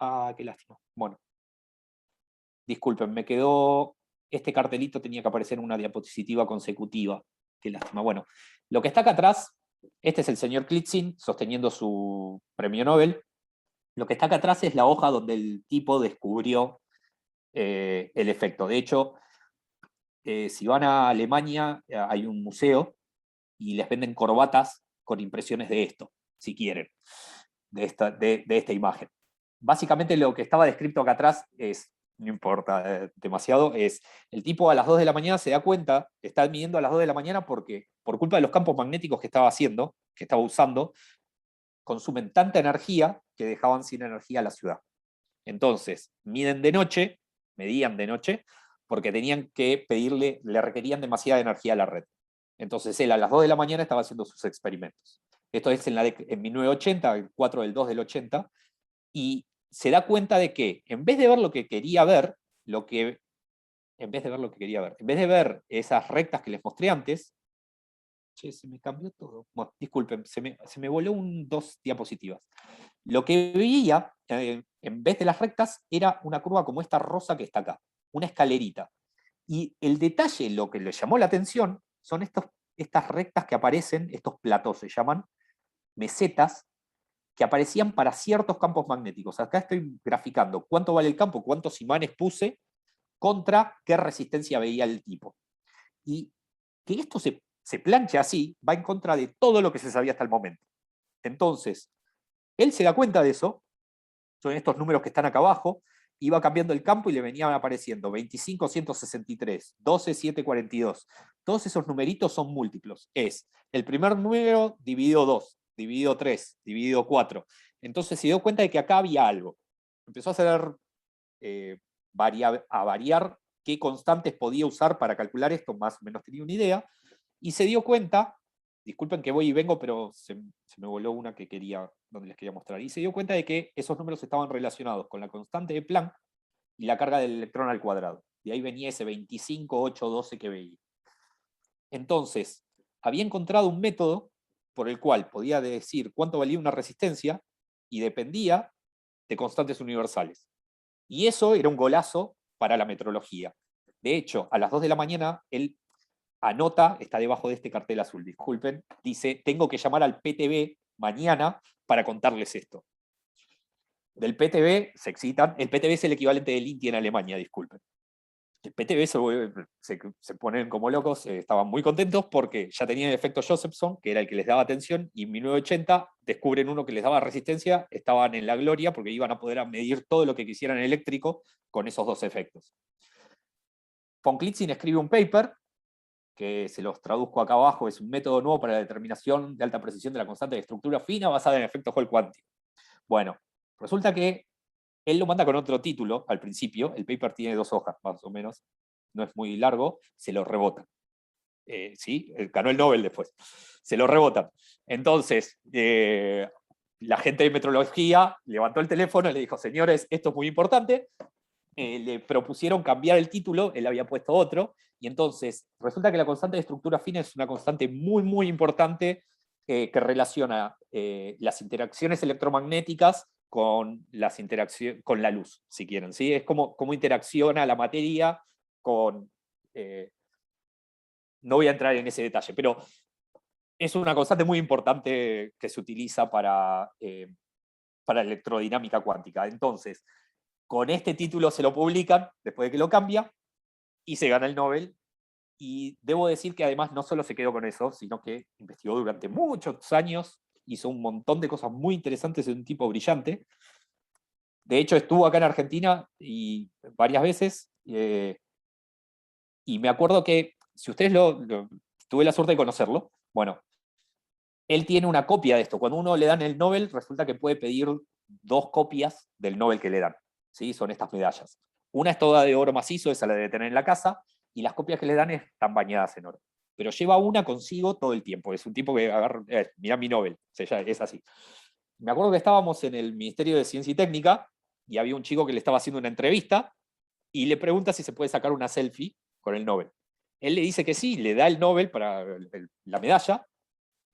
Ah, qué lástima. Bueno, disculpen, me quedó... Este cartelito tenía que aparecer en una diapositiva consecutiva. qué lástima. Bueno, lo que está acá atrás, este es el señor Klitzing sosteniendo su premio Nobel. Lo que está acá atrás es la hoja donde el tipo descubrió el efecto. De hecho, si van a Alemania, hay un museo y les venden corbatas con impresiones de esto, si quieren, de esta imagen. Básicamente lo que estaba descrito acá atrás es, no importa demasiado, es el tipo a las 2 de la mañana se da cuenta, está midiendo a las 2 de la mañana porque por culpa de los campos magnéticos que estaba haciendo, que estaba usando, consumen tanta energía que dejaban sin energía a la ciudad. Entonces, medían de noche, porque tenían que pedirle, le requerían demasiada energía a la red. Entonces él a las 2 de la mañana estaba haciendo sus experimentos. Esto es en 1980, el 4 del 2 del 80, y se da cuenta de que en vez de ver lo que quería ver, en vez de ver esas rectas que les mostré antes, che, se me cambió todo. Bueno, disculpen, se me voló dos diapositivas. Lo que veía, en vez de las rectas, era una curva como esta rosa que está acá, una escalerita. Y el detalle, lo que le llamó la atención, son estas rectas que aparecen, estos platós se llaman, mesetas, que aparecían para ciertos campos magnéticos. Acá estoy graficando cuánto vale el campo, cuántos imanes puse, contra qué resistencia veía el tipo. Y que esto se planche así, va en contra de todo lo que se sabía hasta el momento. Entonces, él se da cuenta de eso, son estos números que están acá abajo, iba cambiando el campo y le venían apareciendo 25, 163, 12, 742. Todos esos numeritos son múltiplos. Es el primer número dividido 2, dividido 3, dividido 4. Entonces se dio cuenta de que acá había algo. Empezó a hacer, a variar qué constantes podía usar para calcular esto, más o menos tenía una idea, y se dio cuenta, disculpen que voy y vengo, pero se me voló una donde les quería mostrar, y se dio cuenta de que esos números estaban relacionados con la constante de Planck y la carga del electrón al cuadrado. Y ahí venía ese 25, 8, 12 que veía. Entonces, había encontrado un método por el cual podía decir cuánto valía una resistencia y dependía de constantes universales. Y eso era un golazo para la metrología. De hecho, a las 2 de la mañana, él anota, está debajo de este cartel azul, disculpen, dice, tengo que llamar al PTB mañana para contarles esto. Del PTB se excitan, el PTB es el equivalente del INTI en Alemania, disculpen. El PTB se ponen como locos, estaban muy contentos porque ya tenían el efecto Josephson, que era el que les daba tensión, y en 1980 descubren uno que les daba resistencia, estaban en la gloria porque iban a poder medir todo lo que quisieran eléctrico con esos dos efectos. Von Klitzing escribe un paper, que se los traduzco acá abajo, es un método nuevo para la determinación de alta precisión de la constante de estructura fina basada en el efecto Hall cuántico. Bueno, resulta que él lo manda con otro título al principio, el paper tiene 2 hojas más o menos, no es muy largo, se lo rebotan. ¿Sí? Ganó el Nobel después. Se lo rebotan. Entonces, la gente de metrología levantó el teléfono y le dijo, señores, esto es muy importante. Le propusieron cambiar el título, él había puesto otro, y entonces resulta que la constante de estructura fina es una constante muy, muy importante que relaciona las interacciones electromagnéticas con con la luz, si quieren. ¿Sí? Es como interacciona la materia con... no voy a entrar en ese detalle, pero es una constante muy importante que se utiliza para electrodinámica cuántica. Entonces, con este título se lo publican, después de que lo cambia, y se gana el Nobel. Y debo decir que además no solo se quedó con eso, sino que investigó durante muchos años, hizo un montón de cosas muy interesantes, de un tipo brillante. De hecho, estuvo acá en Argentina y varias veces, y me acuerdo que, si ustedes tuve la suerte de conocerlo, bueno, él tiene una copia de esto. Cuando uno le dan el Nobel, resulta que puede pedir 2 copias del Nobel que le dan. ¿Sí? Son estas medallas. Una es toda de oro macizo, esa la debe tener en la casa, y las copias que le dan están bañadas en oro. Pero lleva una consigo todo el tiempo. Es un tipo que agarra, mirá mi Nobel, es así. Me acuerdo que estábamos en el Ministerio de Ciencia y Técnica y había un chico que le estaba haciendo una entrevista y le pregunta si se puede sacar una selfie con el Nobel. Él le dice que sí, le da el Nobel para la medalla.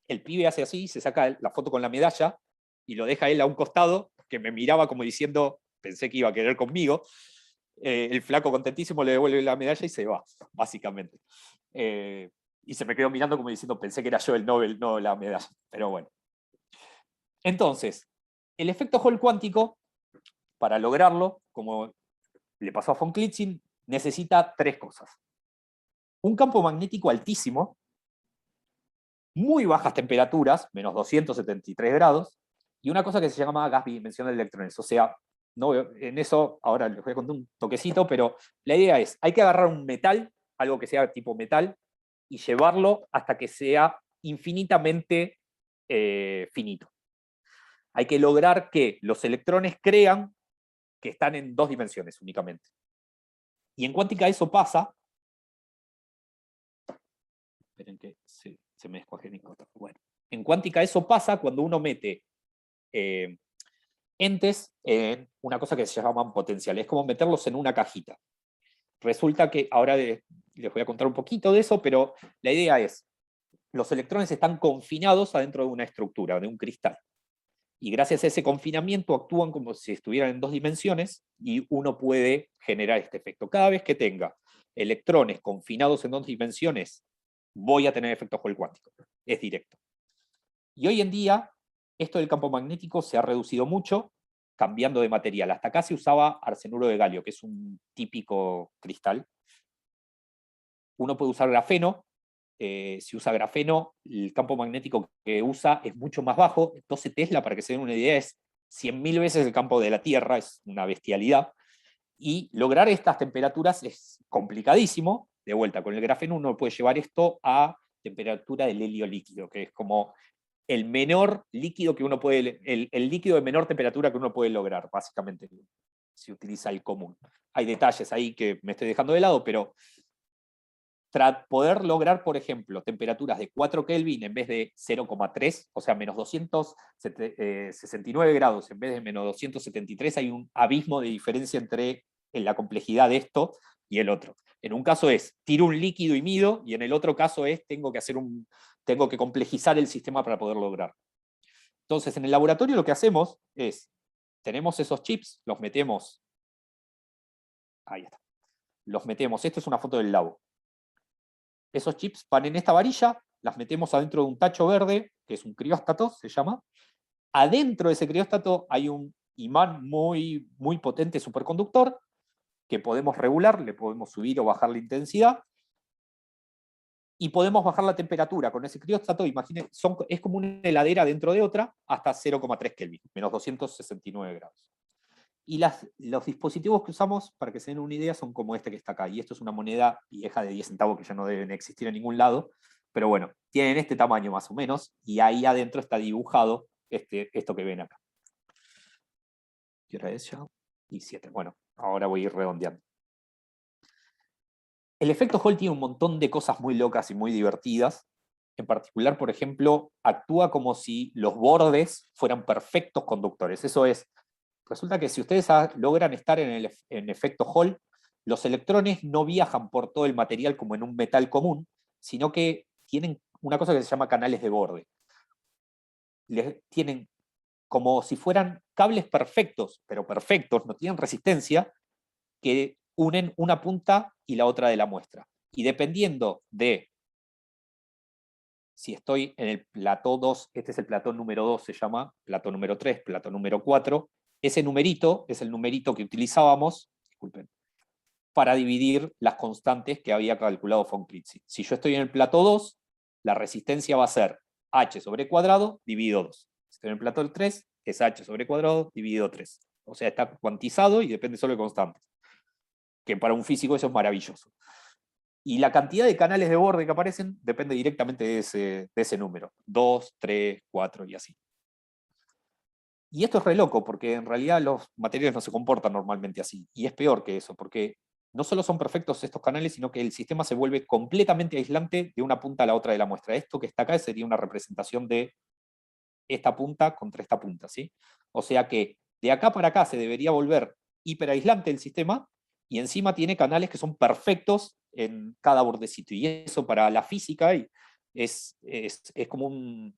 El pibe hace así, se saca la foto con la medalla y lo deja él a un costado, que me miraba como diciendo, pensé que iba a querer conmigo. El flaco contentísimo le devuelve la medalla y se va, básicamente. Y se me quedó mirando como diciendo, pensé que era yo el Nobel, no la medalla. Pero bueno. Entonces, el efecto Hall cuántico, para lograrlo, como le pasó a von Klitzing, necesita tres cosas. Un campo magnético altísimo, muy bajas temperaturas, menos 273 grados, y una cosa que se llama gas bidimensional de electrones. O sea, no, en eso ahora les voy a contar un toquecito, pero la idea es, hay que agarrar un metal, algo que sea tipo metal, y llevarlo hasta que sea infinitamente finito. Hay que lograr que los electrones crean que están en dos dimensiones únicamente. Y en cuántica eso pasa. Esperen que se me descuaje el micrófono. Bueno, en cuántica eso pasa cuando uno mete entes en una cosa que se llaman potenciales. Es como meterlos en una cajita. Resulta que ahora les voy a contar un poquito de eso, pero la idea es, los electrones están confinados adentro de una estructura, de un cristal. Y gracias a ese confinamiento actúan como si estuvieran en dos dimensiones y uno puede generar este efecto. Cada vez que tenga electrones confinados en dos dimensiones, voy a tener efecto Hall cuántico. Es directo. Y hoy en día, esto del campo magnético se ha reducido mucho, cambiando de material. Hasta acá se usaba arsenuro de galio, que es un típico cristal. Uno puede usar grafeno. Si usa grafeno, el campo magnético que usa es mucho más bajo. 12 Tesla, para que se den una idea, es 100.000 veces el campo de la Tierra, es una bestialidad. Y lograr estas temperaturas es complicadísimo. De vuelta, con el grafeno uno puede llevar esto a temperatura del helio líquido, que es como el menor líquido que uno puede, el líquido de menor temperatura que uno puede lograr, básicamente. Se utiliza el común. Hay detalles ahí que me estoy dejando de lado, pero poder lograr, por ejemplo, temperaturas de 4 Kelvin en vez de 0,3, o sea, menos 269 grados en vez de menos 273, hay un abismo de diferencia entre en la complejidad de esto y el otro. En un caso es, tiro un líquido y mido, y en el otro caso es, tengo que complejizar el sistema para poder lograr. Entonces, en el laboratorio lo que hacemos es, tenemos esos chips, los metemos, ahí está, los metemos, esto es una foto del labo. Esos chips van en esta varilla, las metemos adentro de un tacho verde, que es un crióstato, se llama. Adentro de ese crióstato hay un imán muy, muy potente superconductor, que podemos regular, le podemos subir o bajar la intensidad, y podemos bajar la temperatura con ese crióstato. Imaginen, es como una heladera dentro de otra, hasta 0,3 Kelvin, menos 269 grados. Y los dispositivos que usamos, para que se den una idea, son como este que está acá. Y esto es una moneda vieja de 10 centavos que ya no deben existir en ningún lado. Pero bueno, tienen este tamaño más o menos. Y ahí adentro está dibujado esto que ven acá. ¿Qué hora es ya? 17. Bueno, ahora voy a ir redondeando. El efecto Hall tiene un montón de cosas muy locas y muy divertidas. En particular, por ejemplo, actúa como si los bordes fueran perfectos conductores. Eso es, resulta que si ustedes logran estar en efecto Hall, los electrones no viajan por todo el material como en un metal común, sino que tienen una cosa que se llama canales de borde. Tienen como si fueran cables perfectos, pero perfectos, no tienen resistencia, que unen una punta y la otra de la muestra. Y dependiendo de si estoy en el plató 2, este es el plató número 2, se llama, plató número 3, plató número 4, ese numerito es el numerito que utilizábamos, disculpen, para dividir las constantes que había calculado von Klitzing. Si yo estoy en el plató 2, la resistencia va a ser h sobre cuadrado dividido 2. Si estoy en el plató 3, es h sobre cuadrado dividido 3. O sea, está cuantizado y depende solo de constantes. Que para un físico eso es maravilloso. Y la cantidad de canales de borde que aparecen depende directamente de ese número. 2, 3, 4 y así. Y esto es re loco, porque en realidad los materiales no se comportan normalmente así. Y es peor que eso, porque no solo son perfectos estos canales, sino que el sistema se vuelve completamente aislante de una punta a la otra de la muestra. Esto que está acá sería una representación de esta punta contra esta punta, ¿sí? O sea que de acá para acá se debería volver hiperaislante el sistema, y encima tiene canales que son perfectos en cada bordecito. Y eso para la física es como un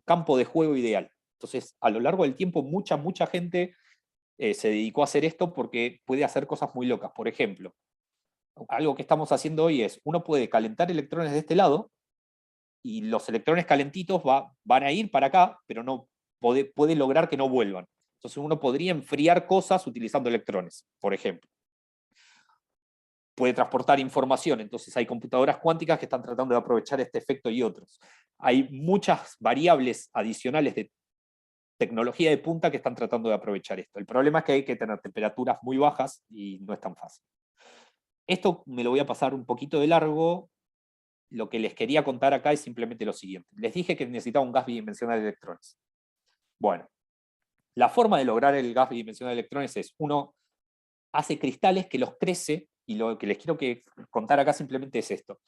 campo de juego ideal. Entonces, a lo largo del tiempo, mucha gente se dedicó a hacer esto porque puede hacer cosas muy locas. Por ejemplo, algo que estamos haciendo hoy es, uno puede calentar electrones de este lado y los electrones calentitos van a ir para acá, pero no puede lograr que no vuelvan. Entonces uno podría enfriar cosas utilizando electrones, por ejemplo. Puede transportar información, entonces hay computadoras cuánticas que están tratando de aprovechar este efecto y otros. Hay muchas variables adicionales de tecnología de punta que están tratando de aprovechar esto. El problema es que hay que tener temperaturas muy bajas y no es tan fácil. Esto me lo voy a pasar un poquito de largo. Lo que les quería contar acá es simplemente lo siguiente. Les dije que necesitaba un gas bidimensional de electrones. Bueno, la forma de lograr el gas bidimensional de electrones es, uno hace cristales que los crece, y lo que les quiero contar acá simplemente es esto.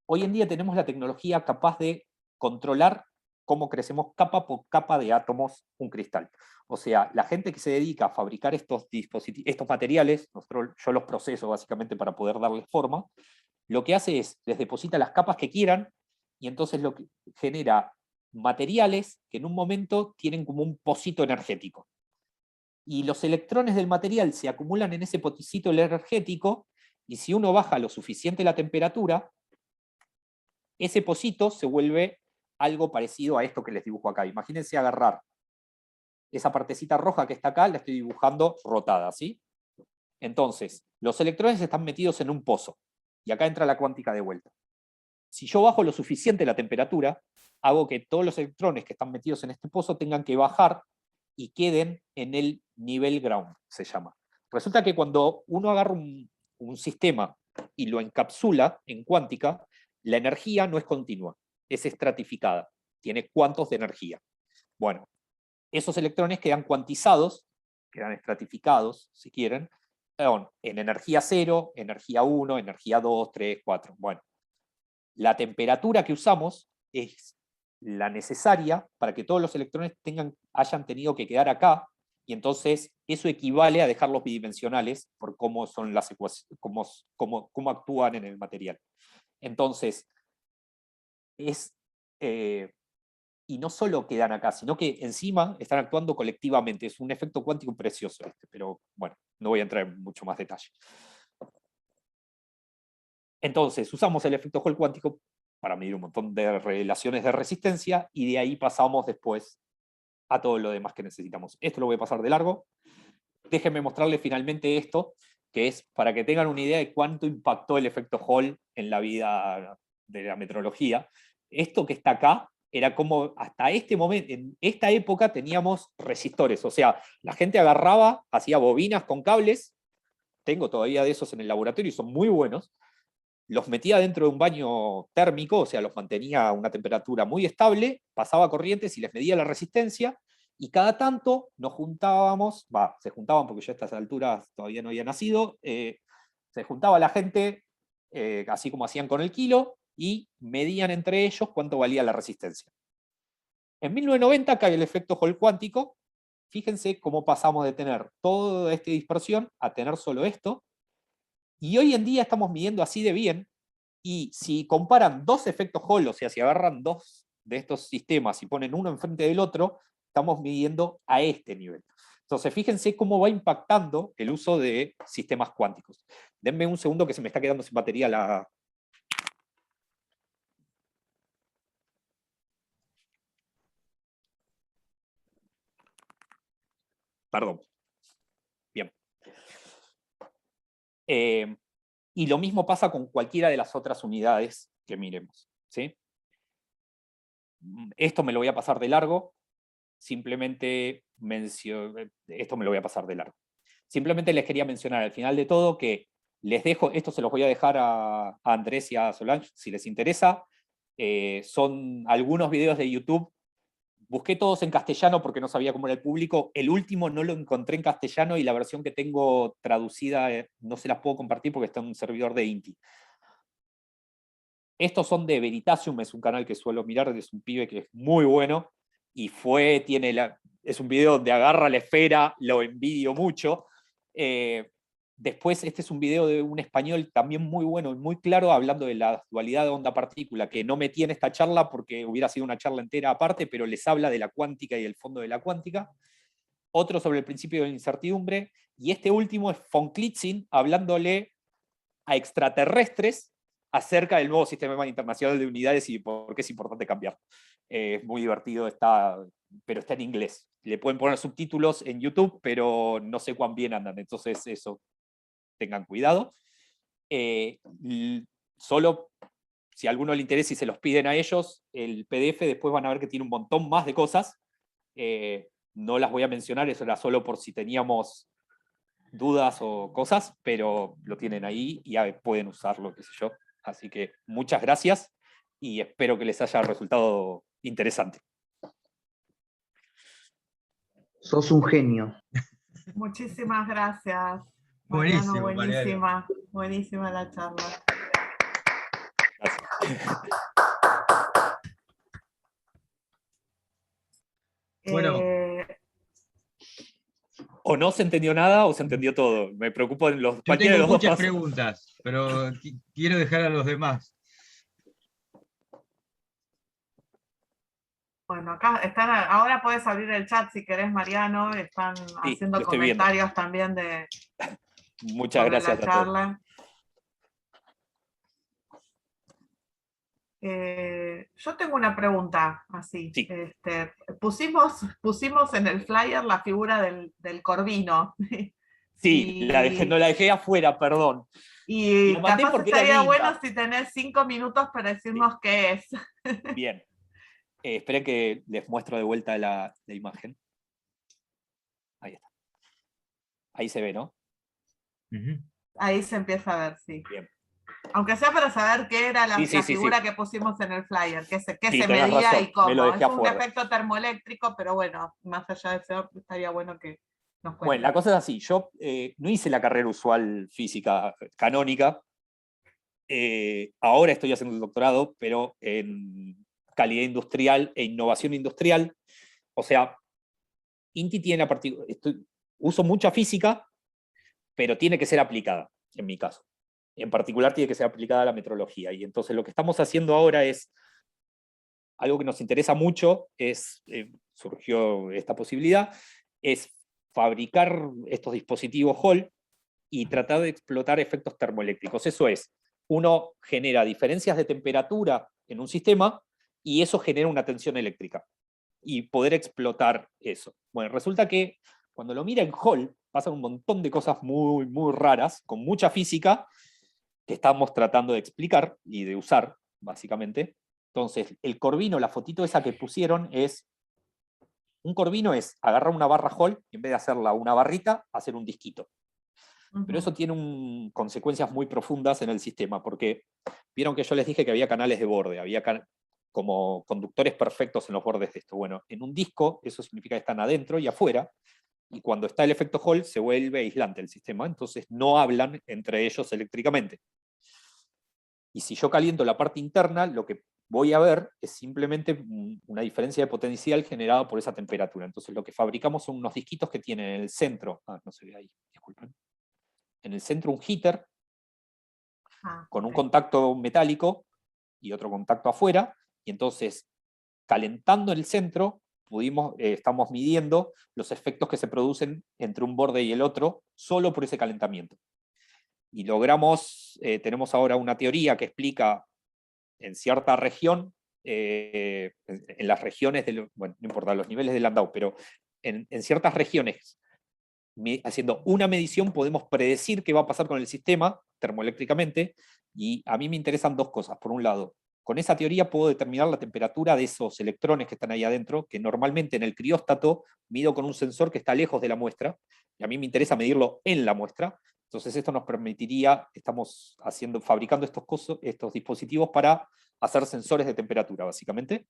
Hoy en día tenemos la tecnología capaz de controlar cómo crecemos capa por capa de átomos un cristal. O sea, la gente que se dedica a fabricar estos materiales, yo los proceso básicamente para poder darles forma, lo que hace es, les deposita las capas que quieran, y entonces lo que genera materiales que en un momento tienen como un pocito energético. Y los electrones del material se acumulan en ese pocito energético, y si uno baja lo suficiente la temperatura, ese pocito se vuelve algo parecido a esto que les dibujo acá. Imagínense agarrar esa partecita roja que está acá, la estoy dibujando rotada, ¿sí? Entonces, los electrones están metidos en un pozo, y acá entra la cuántica de vuelta. Si yo bajo lo suficiente la temperatura, hago que todos los electrones que están metidos en este pozo tengan que bajar y queden en el nivel ground, se llama. Resulta que cuando uno agarra un sistema y lo encapsula en cuántica, la energía no es continua, es estratificada, tiene cuantos de energía. Bueno, esos electrones quedan cuantizados, quedan estratificados, si quieren, en energía 0, energía 1, energía 2, 3, 4. Bueno, la temperatura que usamos es la necesaria para que todos los electrones hayan tenido que quedar acá, y entonces eso equivale a dejarlos bidimensionales por cómo son las ecuaciones, cómo actúan en el material. Entonces, y no solo quedan acá, sino que encima están actuando colectivamente. Es un efecto cuántico precioso pero bueno, no voy a entrar en mucho más detalle. Entonces, usamos el efecto Hall cuántico para medir un montón de relaciones de resistencia, y de ahí pasamos después a todo lo demás que necesitamos. Esto lo voy a pasar de largo. Déjenme mostrarles finalmente esto, que es para que tengan una idea de cuánto impactó el efecto Hall en la vida de la metrología. Esto que está acá era como hasta este momento, en esta época teníamos resistores, o sea, la gente agarraba, hacía bobinas con cables, tengo todavía de esos en el laboratorio y son muy buenos, los metía dentro de un baño térmico, o sea, los mantenía a una temperatura muy estable, pasaba corrientes y les medía la resistencia, y cada tanto nos juntábamos, se juntaban porque yo a estas alturas todavía no había nacido, se juntaba la gente, así como hacían con el kilo, y medían entre ellos cuánto valía la resistencia. En 1990 cae el efecto Hall cuántico. Fíjense cómo pasamos de tener toda esta dispersión a tener solo esto, y hoy en día estamos midiendo así de bien, y si comparan dos efectos Hall, o sea, si agarran dos de estos sistemas y ponen uno enfrente del otro, estamos midiendo a este nivel. Entonces, fíjense cómo va impactando el uso de sistemas cuánticos. Denme un segundo que se me está quedando sin batería la... Perdón. Bien. Y lo mismo pasa con cualquiera de las otras unidades que miremos, ¿sí? Esto me lo voy a pasar de largo, simplemente esto me lo voy a pasar de largo. Simplemente les quería mencionar al final de todo que les dejo, esto se los voy a dejar a Andrés y a Solange si les interesa. Son algunos videos de YouTube. Busqué todos en castellano porque no sabía cómo era el público. El último no lo encontré en castellano, y la versión que tengo traducida no se las puedo compartir porque está en un servidor de Inti. Estos son de Veritasium, es un canal que suelo mirar, es un pibe que es muy bueno, y es un video donde agarra la esfera, lo envidio mucho. Después, este es un video de un español también muy bueno y muy claro, hablando de la dualidad de onda-partícula, que no metí en esta charla porque hubiera sido una charla entera aparte, pero les habla de la cuántica y el fondo de la cuántica. Otro sobre el principio de la incertidumbre, y este último es von Klitzing, hablándole a extraterrestres acerca del nuevo sistema internacional de unidades y por qué es importante cambiar. Es muy divertido, pero está en inglés. Le pueden poner subtítulos en YouTube, pero no sé cuán bien andan, entonces eso, tengan cuidado. Solo si a alguno le interesa y se los piden a ellos, el PDF después van a ver que tiene un montón más de cosas. No las voy a mencionar, eso era solo por si teníamos dudas o cosas, pero lo tienen ahí y pueden usarlo, qué sé yo. Así que muchas gracias y espero que les haya resultado interesante. Sos un genio. Muchísimas gracias. Buenísimo, Buenísima, buenísima la charla. Gracias. Bueno. O no se entendió nada o se entendió todo. Me preocupo en los Yo cualquiera de tengo los dos muchas casos. preguntas, pero quiero dejar a los demás. Bueno, acá están, ahora puedes abrir el chat si querés, Mariano. Están haciendo lo estoy comentarios viendo. también de Muchas sobre gracias la a todos. charla. Yo tengo una pregunta así. Sí. Pusimos en el flyer la figura del corvino. Sí, no la dejé afuera, perdón. Y La mandé capaz porque era estaría linda. bueno si tenés 5 minutos para decirnos qué es. Bien. Esperen que les muestro de vuelta la imagen. Ahí está. Ahí se ve, ¿no? Ahí se empieza a ver, sí. Bien. Aunque sea para saber qué era la Sí. figura que pusimos en el flyer, qué se tenés medía razón, y cómo. me lo dejé Es un afuera. efecto termoeléctrico, pero bueno, más allá de eso, estaría bueno que nos cuenten. Bueno, la cosa es así. Yo no hice la carrera usual física canónica. Ahora estoy haciendo el doctorado, pero en calidad industrial e innovación industrial. O sea, INTI tiene uso mucha física, pero tiene que ser aplicada, en mi caso. En particular tiene que ser aplicada a la metrología. Y entonces lo que estamos haciendo ahora es, algo que nos interesa mucho, surgió esta posibilidad, es fabricar estos dispositivos Hall y tratar de explotar efectos termoeléctricos. Eso es, uno genera diferencias de temperatura en un sistema y eso genera una tensión eléctrica. Y poder explotar eso. Bueno, resulta que cuando lo mira en Hall, pasan un montón de cosas muy, muy raras, con mucha física, que estamos tratando de explicar y de usar, básicamente. Entonces, el corvino, la fotito esa que pusieron es, un corvino es agarrar una barra Hall y en vez de hacerla una barrita, hacer un disquito. Pero eso tiene consecuencias muy profundas en el sistema, porque vieron que yo les dije que había canales de borde, había como conductores perfectos en los bordes de esto. Bueno, en un disco eso significa que están adentro y afuera, y cuando está el efecto Hall se vuelve aislante el sistema, entonces no hablan entre ellos eléctricamente. Y si yo caliento la parte interna, lo que voy a ver es simplemente una diferencia de potencial generada por esa temperatura. Entonces lo que fabricamos son unos disquitos que tienen en el centro, no se ve ahí, disculpen, en el centro un heater con un contacto metálico y otro contacto afuera, y entonces calentando el centro estamos midiendo los efectos que se producen entre un borde y el otro solo por ese calentamiento. Y tenemos ahora una teoría que explica en cierta región, en las regiones, bueno, no importa los niveles de Landau, pero en ciertas regiones, haciendo una medición podemos predecir qué va a pasar con el sistema termoeléctricamente, y a mí me interesan dos cosas. Por un lado, con esa teoría puedo determinar la temperatura de esos electrones que están ahí adentro, que normalmente en el crióstato mido con un sensor que está lejos de la muestra, y a mí me interesa medirlo en la muestra. Entonces esto nos permitiría, estamos fabricando estos dispositivos para hacer sensores de temperatura, básicamente.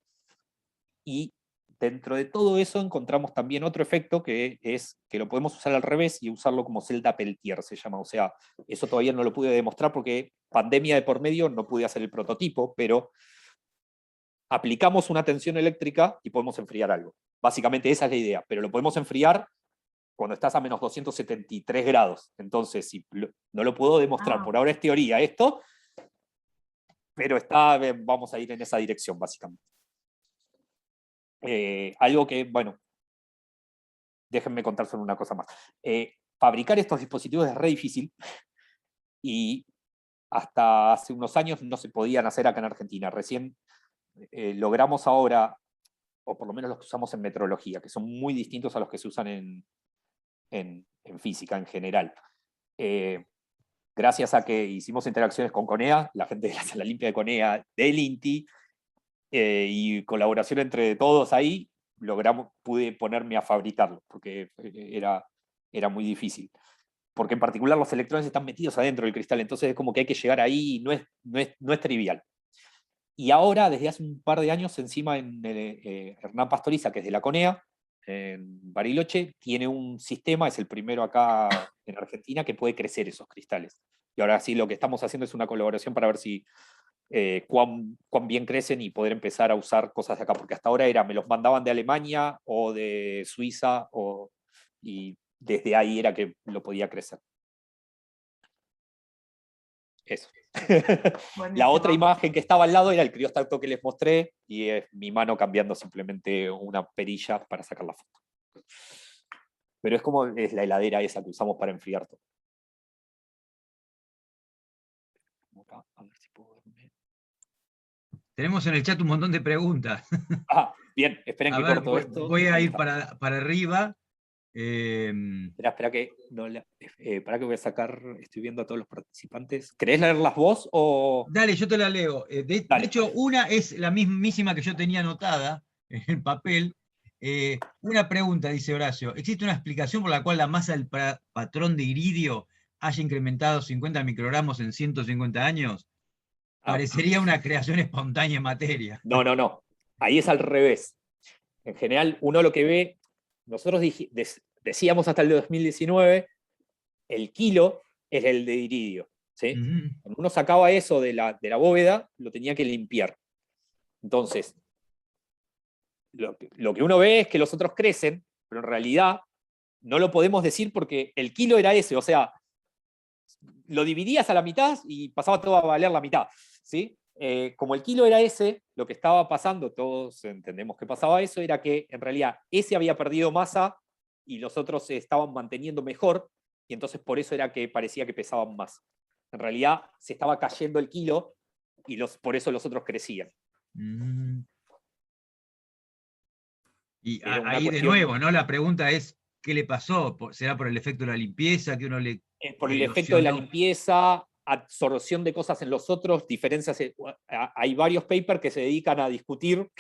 Y dentro de todo eso encontramos también otro efecto que es que lo podemos usar al revés y usarlo como celda Peltier, se llama. O sea, eso todavía no lo pude demostrar porque pandemia de por medio, no pude hacer el prototipo, pero aplicamos una tensión eléctrica y podemos enfriar algo. Básicamente esa es la idea, pero lo podemos enfriar cuando estás a menos 273 grados. Entonces, no lo puedo demostrar, por ahora es teoría esto, pero vamos a ir en esa dirección, básicamente. Algo que, bueno, déjenme contar solo una cosa más. Fabricar estos dispositivos es re difícil y hasta hace unos años no se podían hacer acá en Argentina. Recién logramos ahora, o por lo menos los que usamos en metrología, que son muy distintos a los que se usan en física en general. Gracias a que hicimos interacciones con CONEA, la gente de la Sala Limpia de CONEA, del INTI, y colaboración entre todos ahí, pude ponerme a fabricarlo, porque era muy difícil. Porque en particular los electrones están metidos adentro del cristal, entonces es como que hay que llegar ahí y no es trivial. Y ahora, desde hace un par de años, encima en Hernán Pastoriza, que es de la CONEA, en Bariloche, tiene un sistema, es el primero acá en Argentina, que puede crecer esos cristales. Y ahora sí, lo que estamos haciendo es una colaboración para ver si cuán bien crecen y poder empezar a usar cosas de acá, porque hasta ahora me los mandaban de Alemania o de Suiza, y desde ahí era que lo podía crecer. Eso. La otra imagen que estaba al lado era el criostat que les mostré, y es mi mano cambiando simplemente una perilla para sacar la foto. Pero es como es la heladera esa que usamos para enfriar todo. A ver si puedo verme. Tenemos en el chat un montón de preguntas. Bien, esperen que corto esto. Voy a ir para arriba. Espera que para que voy a sacar, estoy viendo a todos los participantes. ¿Querés leerlas vos o...? Dale, yo te la leo. De hecho, una es la mismísima que yo tenía anotada en el papel. Una pregunta, dice Horacio. ¿Existe una explicación por la cual la masa del patrón de iridio haya incrementado 50 microgramos en 150 años? Parecería una creación espontánea en materia. No. Ahí es al revés. En general, uno lo que ve, nosotros decíamos hasta el de 2019, el kilo es el de iridio. ¿Sí? Cuando uno sacaba eso de la bóveda, lo tenía que limpiar. Entonces, lo que uno ve es que los otros crecen, pero en realidad no lo podemos decir porque el kilo era ese, o sea, lo dividías a la mitad y pasaba todo a valer la mitad. ¿Sí? Como el kilo era ese, lo que estaba pasando, todos entendemos que pasaba eso, era que en realidad ese había perdido masa y los otros se estaban manteniendo mejor, y entonces por eso era que parecía que pesaban más. En realidad se estaba cayendo el kilo y por eso los otros crecían. Y ahí de nuevo, ¿no? La pregunta es, ¿qué le pasó? ¿Será por el efecto de la limpieza que uno le por el efecto de la limpieza, absorción de cosas en los otros, diferencias? Hay varios papers que se dedican a discutir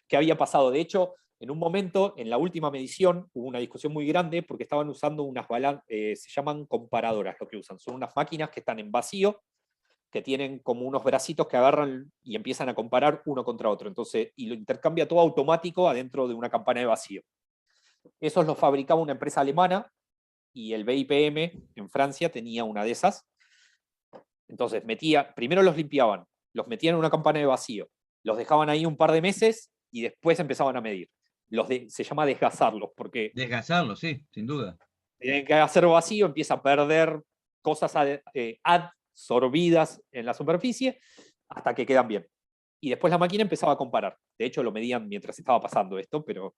qué había pasado. De hecho, en un momento, en la última medición, hubo una discusión muy grande porque estaban usando unas se llaman comparadoras, lo que usan. Son unas máquinas que están en vacío, que tienen como unos bracitos que agarran y empiezan a comparar uno contra otro. Entonces, y lo intercambia todo automático adentro de una campana de vacío. Esos los fabricaba una empresa alemana, y el BIPM en Francia tenía una de esas. Entonces, primero los limpiaban, los metían en una campana de vacío, los dejaban ahí un par de meses y después empezaban a medir. Se llama desgasarlos, porque... Desgasarlos, sí, sin duda. Tienen que hacer vacío, empieza a perder cosas absorbidas en la superficie hasta que quedan bien. Y después la máquina empezaba a comparar. De hecho, lo medían mientras estaba pasando esto, pero...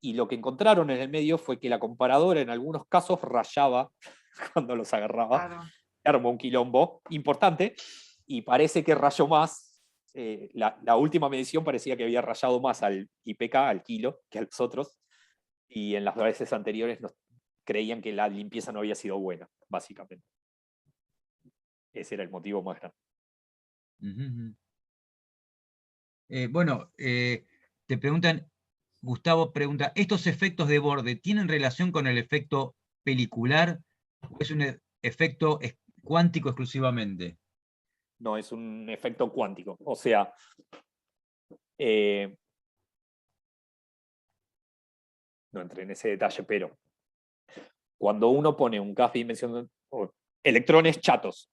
y lo que encontraron en el medio fue que la comparadora en algunos casos rayaba cuando los agarraba. Claro. Armó un quilombo importante, y parece que rayó más. La última medición parecía que había rayado más al IPK, al kilo, que a los otros, y en las veces anteriores creían que la limpieza no había sido buena, básicamente. Ese era el motivo más grande. Te preguntan, Gustavo pregunta, ¿estos efectos de borde tienen relación con el efecto pelicular o es un efecto cuántico exclusivamente? No, es un efecto cuántico. O sea, no entré en ese detalle, pero cuando uno pone un gas bidimensional, electrones chatos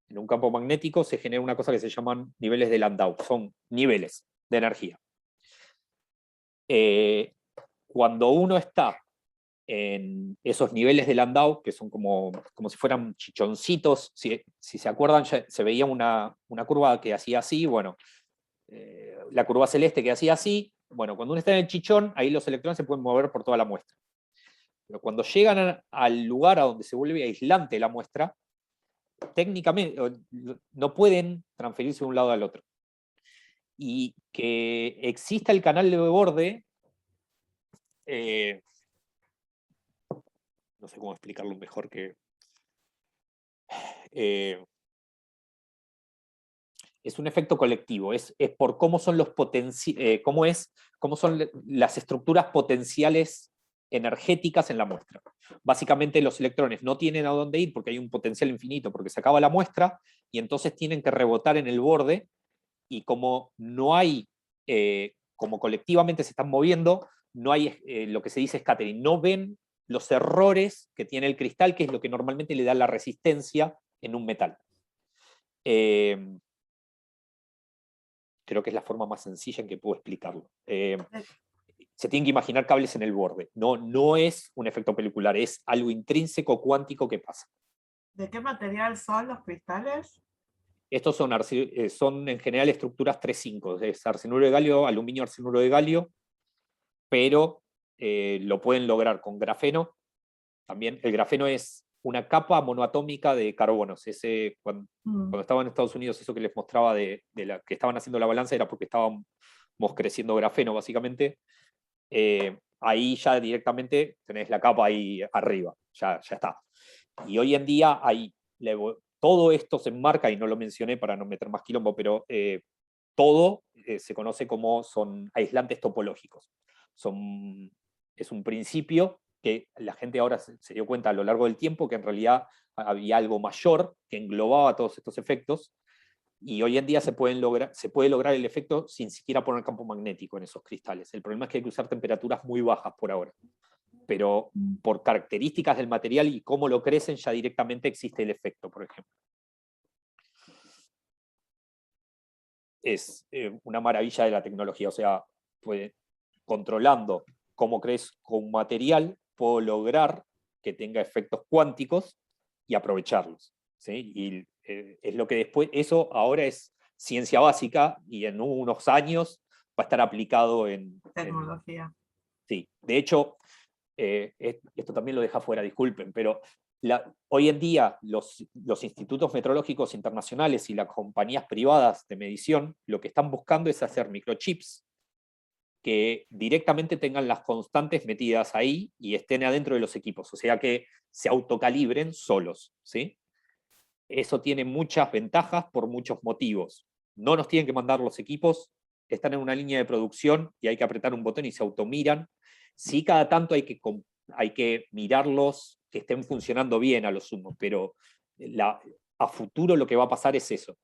en un campo magnético, se genera una cosa que se llaman niveles de Landau. Son niveles de energía. Cuando uno está en esos niveles de Landau, que son como si fueran chichoncitos, si se acuerdan, se veía una curva que hacía así, bueno, la curva celeste que hacía así. Bueno, cuando uno está en el chichón, ahí los electrones se pueden mover por toda la muestra. Pero cuando llegan al lugar a donde se vuelve aislante la muestra, técnicamente, no pueden transferirse de un lado al otro. Y que exista el canal de borde, no sé cómo explicarlo mejor que... es un efecto colectivo, es por cómo son cómo son las estructuras potenciales energéticas en la muestra. Básicamente los electrones no tienen a dónde ir porque hay un potencial infinito, porque se acaba la muestra, y entonces tienen que rebotar en el borde, y como no hay, como colectivamente se están moviendo, no hay lo que se dice scattering, no ven los errores que tiene el cristal, que es lo que normalmente le da la resistencia en un metal. Creo que es la forma más sencilla en que puedo explicarlo. Se tienen que imaginar cables en el borde. No es un efecto pelicular, es algo intrínseco cuántico que pasa. ¿De qué material son los cristales? Estos son en general estructuras 3,5, es arsenuro de galio, aluminio, arsenuro de galio, pero lo pueden lograr con grafeno. También el grafeno es una capa monoatómica de carbonos. Cuando estaba en Estados Unidos, eso que les mostraba de la que estaban haciendo la balanza era porque estábamos creciendo grafeno, básicamente. Ahí ya directamente tenés la capa ahí arriba, ya está. Y hoy en día todo esto se enmarca, y no lo mencioné para no meter más quilombo, pero todo se conoce como son aislantes topológicos. Es un principio que la gente ahora se dio cuenta a lo largo del tiempo que en realidad había algo mayor que englobaba todos estos efectos, y hoy en día se puede lograr el efecto sin siquiera poner campo magnético en esos cristales. El problema es que hay que usar temperaturas muy bajas por ahora, pero por características del material y cómo lo crecen ya directamente existe el efecto, por ejemplo. Es una maravilla de la tecnología, o sea, controlando cómo crece un material, puedo lograr que tenga efectos cuánticos y aprovecharlos, ¿sí? Y es lo que después, eso ahora es ciencia básica, y en unos años va a estar aplicado en Tecnología. Sí, de hecho, esto también lo deja fuera, disculpen, pero hoy en día los institutos metrológicos internacionales y las compañías privadas de medición lo que están buscando es hacer microchips que directamente tengan las constantes metidas ahí y estén adentro de los equipos, o sea que se autocalibren solos, ¿sí? Eso tiene muchas ventajas por muchos motivos. No nos tienen que mandar los equipos, están en una línea de producción y hay que apretar un botón y se automiran. Sí, cada tanto hay que mirarlos que estén funcionando bien a lo sumo, pero a futuro lo que va a pasar es eso.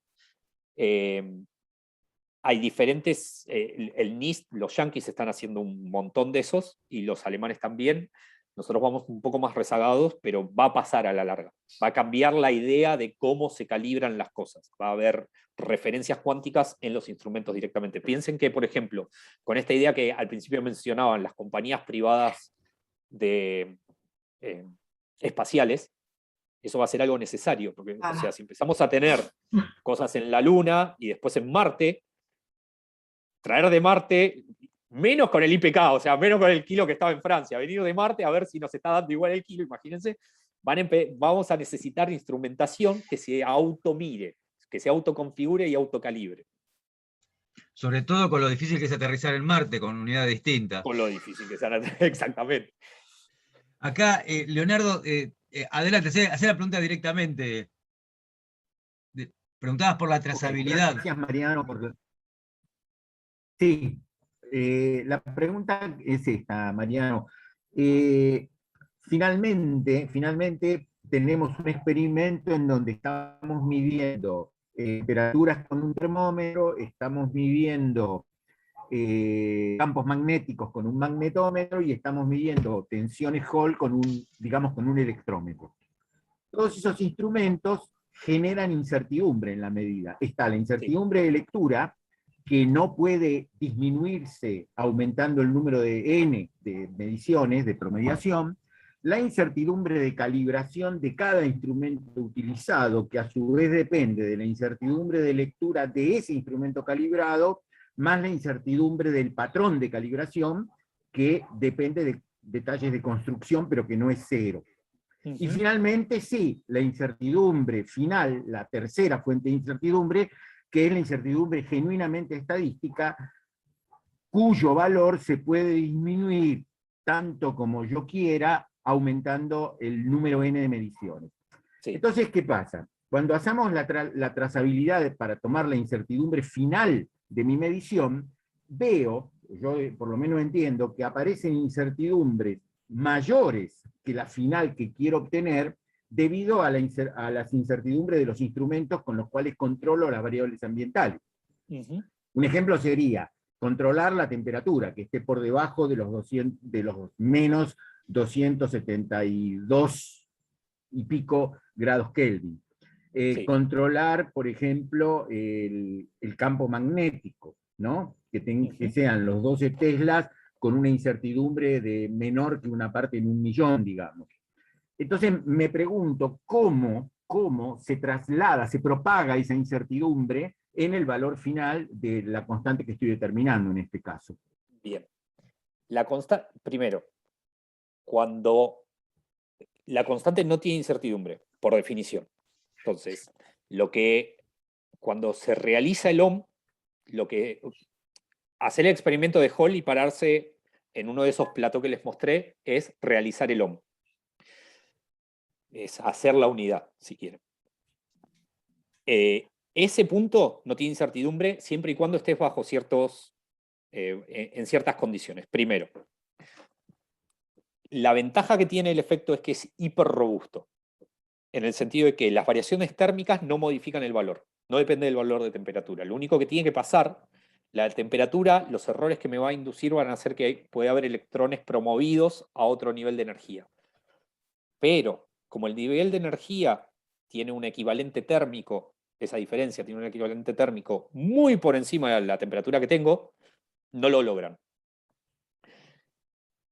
Hay diferentes, el NIST, los yanquis están haciendo un montón de esos, y los alemanes también. Nosotros vamos un poco más rezagados, pero va a pasar a la larga. Va a cambiar la idea de cómo se calibran las cosas. Va a haber referencias cuánticas en los instrumentos directamente. Piensen que, por ejemplo, con esta idea que al principio mencionaban las compañías privadas espaciales, eso va a ser algo necesario, porque o sea, si empezamos a tener cosas en la Luna y después en Marte, traer de Marte, menos con el IPK, o sea, menos con el kilo que estaba en Francia, venir de Marte a ver si nos está dando igual el kilo, imagínense, vamos a necesitar instrumentación que se automire, que se autoconfigure y autocalibre. Sobre todo con lo difícil que es aterrizar en Marte, con unidades distintas. Con lo difícil que es, exactamente. Acá, Leonardo, adelante, hacé la pregunta directamente. Preguntabas por la trazabilidad. Gracias, Mariano. Sí, la pregunta es esta, Mariano. Finalmente tenemos un experimento en donde estamos midiendo temperaturas con un termómetro, estamos midiendo campos magnéticos con un magnetómetro y estamos midiendo tensiones Hall con un electrómetro. Todos esos instrumentos generan incertidumbre en la medida. Está la incertidumbre de lectura, que no puede disminuirse aumentando el número de n de mediciones, de promediación, la incertidumbre de calibración de cada instrumento utilizado, que a su vez depende de la incertidumbre de lectura de ese instrumento calibrado, más la incertidumbre del patrón de calibración, que depende de detalles de construcción, pero que no es cero. Y finalmente, sí, la incertidumbre final, la tercera fuente de incertidumbre, que es la incertidumbre genuinamente estadística, cuyo valor se puede disminuir tanto como yo quiera, aumentando el número n de mediciones. Sí. Entonces, ¿qué pasa? Cuando hacemos la trazabilidad para tomar la incertidumbre final de mi medición, veo, yo por lo menos entiendo, que aparecen incertidumbres mayores que la final que quiero obtener debido a las incertidumbres de los instrumentos con los cuales controlo las variables ambientales. Un ejemplo sería controlar la temperatura, que esté por debajo de los menos 272 y pico grados Kelvin. Sí. Controlar, por ejemplo, el campo magnético, ¿no? Que sean los 12 teslas con una incertidumbre de menor que una parte en 1.000.000, digamos. Entonces me pregunto cómo se traslada, se propaga esa incertidumbre en el valor final de la constante que estoy determinando en este caso. Bien. Primero, cuando la constante no tiene incertidumbre, por definición. Entonces, cuando se realiza el OM, hacer el experimento de Hall y pararse en uno de esos platos que les mostré es realizar el OM. Es hacer la unidad, si quieren. Ese punto no tiene incertidumbre siempre y cuando estés bajo en ciertas condiciones. Primero, la ventaja que tiene el efecto es que es hiper robusto, en el sentido de que las variaciones térmicas no modifican el valor, no depende del valor de temperatura. Lo único que tiene que pasar, la temperatura, los errores que me va a inducir van a hacer que pueda haber electrones promovidos a otro nivel de energía. Pero, como el nivel de energía tiene un equivalente térmico, esa diferencia tiene un equivalente térmico muy por encima de la temperatura que tengo, no lo logran.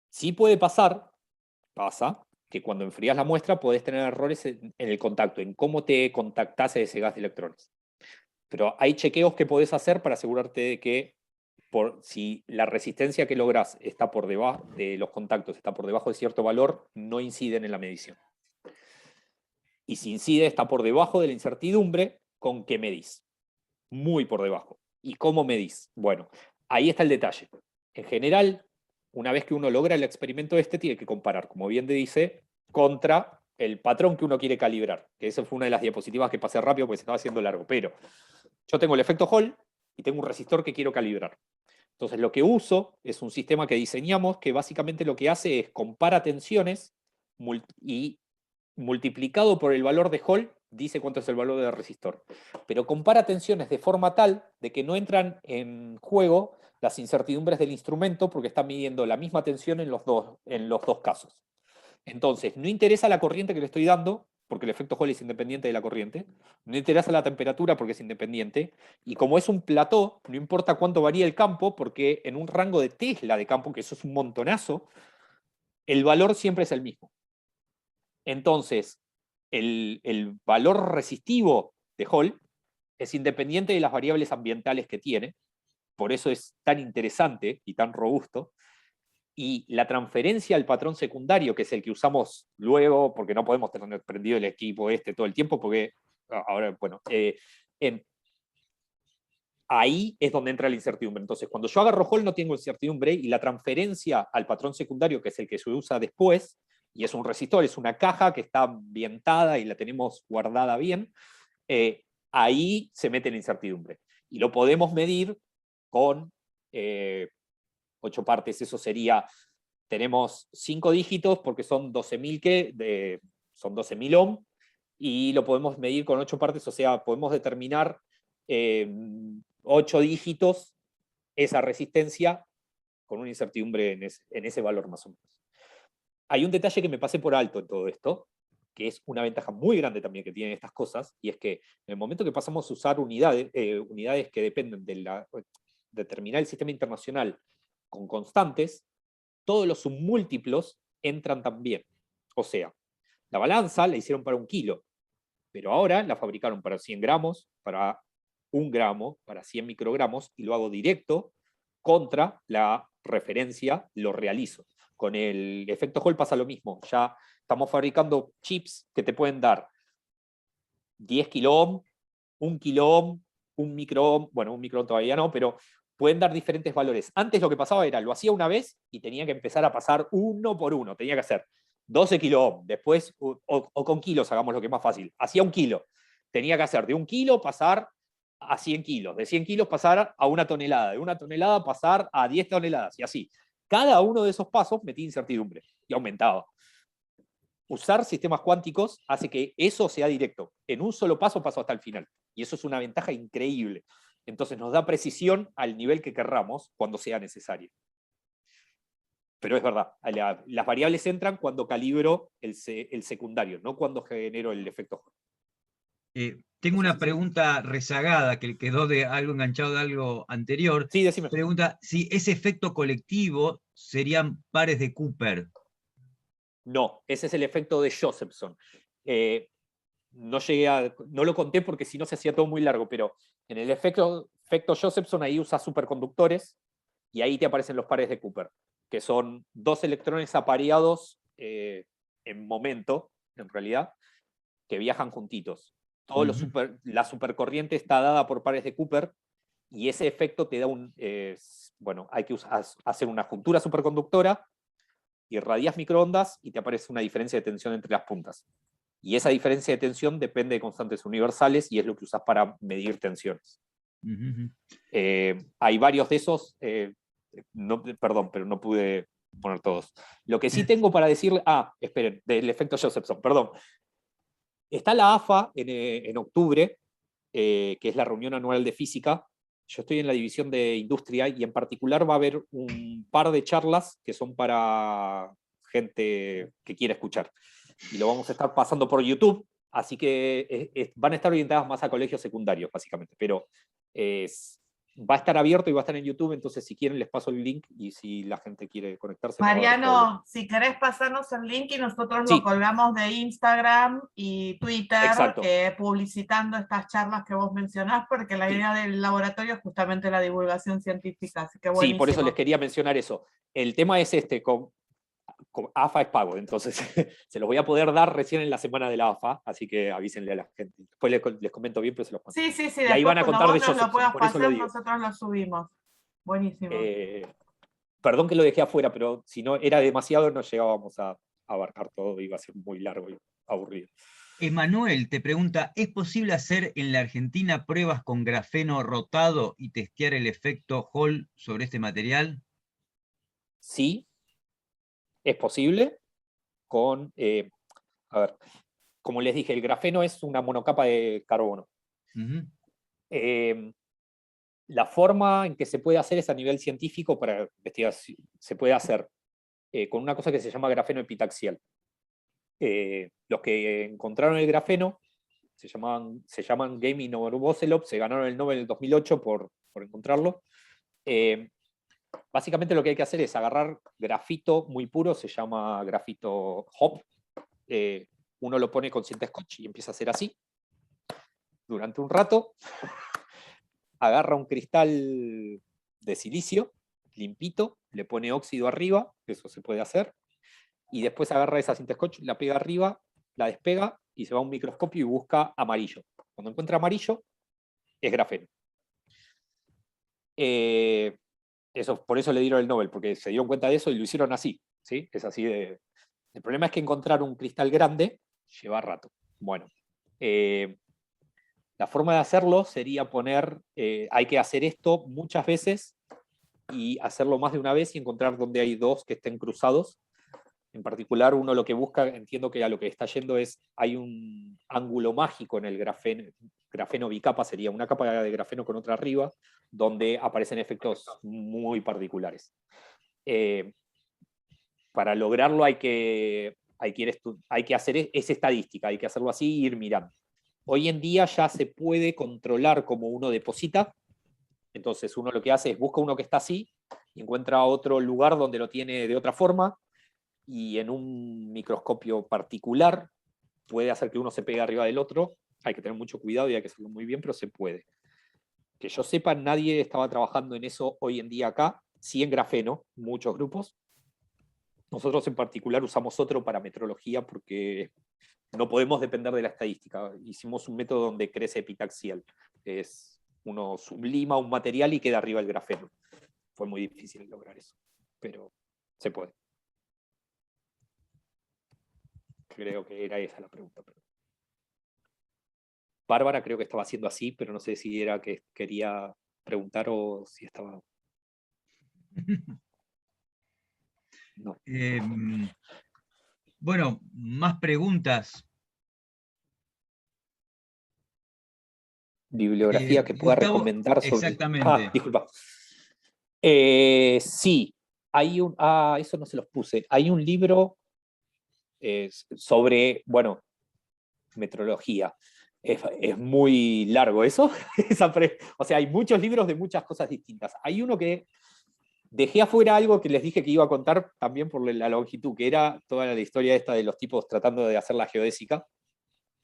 Sí puede pasar, que cuando enfrías la muestra podés tener errores en el contacto, en cómo te contactás ese gas de electrones. Pero hay chequeos que podés hacer para asegurarte de que si la resistencia que lográs está por debajo de los contactos, está por debajo de cierto valor, no inciden en la medición. Y si incide, está por debajo de la incertidumbre, ¿con qué medís? Muy por debajo. ¿Y cómo medís? Bueno, ahí está el detalle. En general, una vez que uno logra el experimento tiene que comparar, como bien te dice, contra el patrón que uno quiere calibrar. Que esa fue una de las diapositivas que pasé rápido porque se estaba haciendo largo. Pero yo tengo el efecto Hall y tengo un resistor que quiero calibrar. Entonces lo que uso es un sistema que diseñamos que básicamente lo que hace es compara tensiones y multiplicado por el valor de Hall dice cuánto es el valor del resistor. Pero compara tensiones de forma tal de que no entran en juego las incertidumbres del instrumento porque está midiendo la misma tensión en los dos casos. Entonces, no interesa la corriente que le estoy dando, porque el efecto Hall es independiente de la corriente, no interesa la temperatura porque es independiente, y como es un plató, no importa cuánto varía el campo, porque en un rango de Tesla de campo, que eso es un montonazo, el valor siempre es el mismo. Entonces, el valor resistivo de Hall es independiente de las variables ambientales que tiene, por eso es tan interesante y tan robusto, y la transferencia al patrón secundario, que es el que usamos luego, porque no podemos tener prendido el equipo todo el tiempo, porque ahora, bueno, ahí es donde entra la incertidumbre. Entonces, cuando yo agarro Hall no tengo incertidumbre, y la transferencia al patrón secundario, que es el que se usa después, y es un resistor, es una caja que está ambientada y la tenemos guardada bien, ahí se mete la incertidumbre. Y lo podemos medir con 8 partes, eso sería, tenemos 5 dígitos porque son 12.000 ohm, y lo podemos medir con 8 partes, o sea, podemos determinar 8 dígitos esa resistencia con una incertidumbre en ese valor más o menos. Hay un detalle que me pasé por alto en todo esto, que es una ventaja muy grande también que tienen estas cosas, y es que en el momento que pasamos a usar unidades que dependen de determinar el sistema internacional con constantes, todos los submúltiplos entran también. O sea, la balanza la hicieron para 1 kilo, pero ahora la fabricaron para 100 gramos, para 1 gramo, para 100 microgramos, y lo hago directo contra la referencia, lo realizo. Con el efecto Hall pasa lo mismo. Ya estamos fabricando chips que te pueden dar 10 kiloohm, 1 kiloohm, un microohm, bueno, un microohm todavía no, pero pueden dar diferentes valores. Antes lo que pasaba era, lo hacía una vez y tenía que empezar a pasar uno por uno. Tenía que hacer 12 kiloohm, después, o con kilos, hagamos lo que es más fácil. Hacía 1 kilo. Tenía que hacer de 1 kilo pasar a 100 kilos, de 100 kilos pasar a 1 tonelada, de 1 tonelada pasar a 10 toneladas, y así. Cada uno de esos pasos metía incertidumbre y aumentaba. Usar sistemas cuánticos hace que eso sea directo. En un solo paso paso hasta el final. Y eso es una ventaja increíble. Entonces nos da precisión al nivel que querramos cuando sea necesario. Pero es verdad, las variables entran cuando calibro el secundario, no cuando genero el efecto. Tengo una pregunta rezagada que quedó de algo enganchado de algo anterior. Sí, decime. Pregunta si ese efecto colectivo serían pares de Cooper. No, ese es el efecto de Josephson. No lo conté porque si no se hacía todo muy largo, pero en el efecto Josephson ahí usa superconductores y ahí te aparecen los pares de Cooper, que son 2 electrones apareados en momento, en realidad, que viajan juntitos. La supercorriente está dada por pares de Cooper y ese efecto te da hay que hacer una juntura superconductora, irradias microondas y te aparece una diferencia de tensión entre las puntas. Y esa diferencia de tensión depende de constantes universales y es lo que usas para medir tensiones. Hay varios de esos, perdón, pero no pude poner todos. Lo que sí tengo para decirle, esperen, del efecto Josephson, perdón. Está la AFA en octubre, que es la reunión anual de física. Yo estoy en la división de industria y en particular va a haber un par de charlas que son para gente que quiere escuchar. Y lo vamos a estar pasando por YouTube, así que van a estar orientadas más a colegios secundarios, básicamente. Pero va a estar abierto y va a estar en YouTube, entonces si quieren les paso el link y si la gente quiere conectarse. Mariano, si querés pasarnos el link y nosotros lo colgamos de Instagram y Twitter, publicitando estas charlas que vos mencionás, porque la idea del laboratorio es justamente la divulgación científica, así que buenísimo. Sí, por eso les quería mencionar eso. El tema es con AFA es pago, entonces se los voy a poder dar recién en la semana de la AFA, así que avísenle a la gente. Después les comento bien, pero se los paso. Sí, y ahí van a contar de ellos. Lo puedas pasar, nosotros lo subimos. Buenísimo. Perdón que lo dejé afuera, pero si no era demasiado no llegábamos a abarcar todo, iba a ser muy largo y aburrido. Emanuel te pregunta, ¿es posible hacer en la Argentina pruebas con grafeno rotado y testear el efecto Hall sobre este material? Sí, es posible con, a ver, como les dije, el grafeno es una monocapa de carbono. La forma en que se puede hacer es a nivel científico para investigación. Se puede hacer con una cosa que se llama grafeno epitaxial. Los que encontraron el grafeno se llaman Gaming Novoselov, se ganaron el Nobel en el 2008 por encontrarlo. Básicamente lo que hay que hacer es agarrar grafito muy puro, se llama grafito hop. Uno lo pone con cinta scotch y empieza a hacer así. Durante un rato, agarra un cristal de silicio, limpito, le pone óxido arriba, eso se puede hacer, y después agarra esa cinta scotch, la pega arriba, la despega y se va a un microscopio y busca amarillo. Cuando encuentra amarillo, es grafeno. Por eso le dieron el Nobel, porque se dieron cuenta de eso y lo hicieron así. ¿Sí? Es así de... El problema es que encontrar un cristal grande lleva rato. Bueno, la forma de hacerlo sería hay que hacer esto muchas veces y hacerlo más de una vez y encontrar donde hay dos que estén cruzados. En particular, uno lo que busca, entiendo que a lo que está yendo hay un ángulo mágico en el grafeno bicapa, sería una capa de grafeno con otra arriba, donde aparecen efectos muy particulares. Para lograrlo hay que hacer esa estadística, hay que hacerlo así e ir mirando. Hoy en día ya se puede controlar cómo uno deposita, entonces uno lo que hace es busca uno que está así y encuentra otro lugar donde lo tiene de otra forma, y en un microscopio particular puede hacer que uno se pegue arriba del otro. Hay que tener mucho cuidado y hay que hacerlo muy bien, pero se puede. Que yo sepa, nadie estaba trabajando en eso hoy en día acá, sí en grafeno, muchos grupos. Nosotros en particular usamos otro para metrología porque no podemos depender de la estadística. Hicimos un método donde crece epitaxial. Uno sublima un material y queda arriba el grafeno. Fue muy difícil lograr eso, pero se puede. Creo que era esa la pregunta. Bárbara creo que estaba haciendo así, pero no sé si era que quería preguntar o si estaba... No. Bueno, más preguntas. Bibliografía que pueda Gustavo, recomendar sobre... exactamente. Disculpa. Sí, hay un... eso no se los puse. Hay un libro sobre, bueno, metrología. Es muy largo eso. O sea, hay muchos libros de muchas cosas distintas. Hay uno que dejé afuera algo que les dije que iba a contar también por la longitud, que era toda la historia esta de los tipos tratando de hacer la geodésica.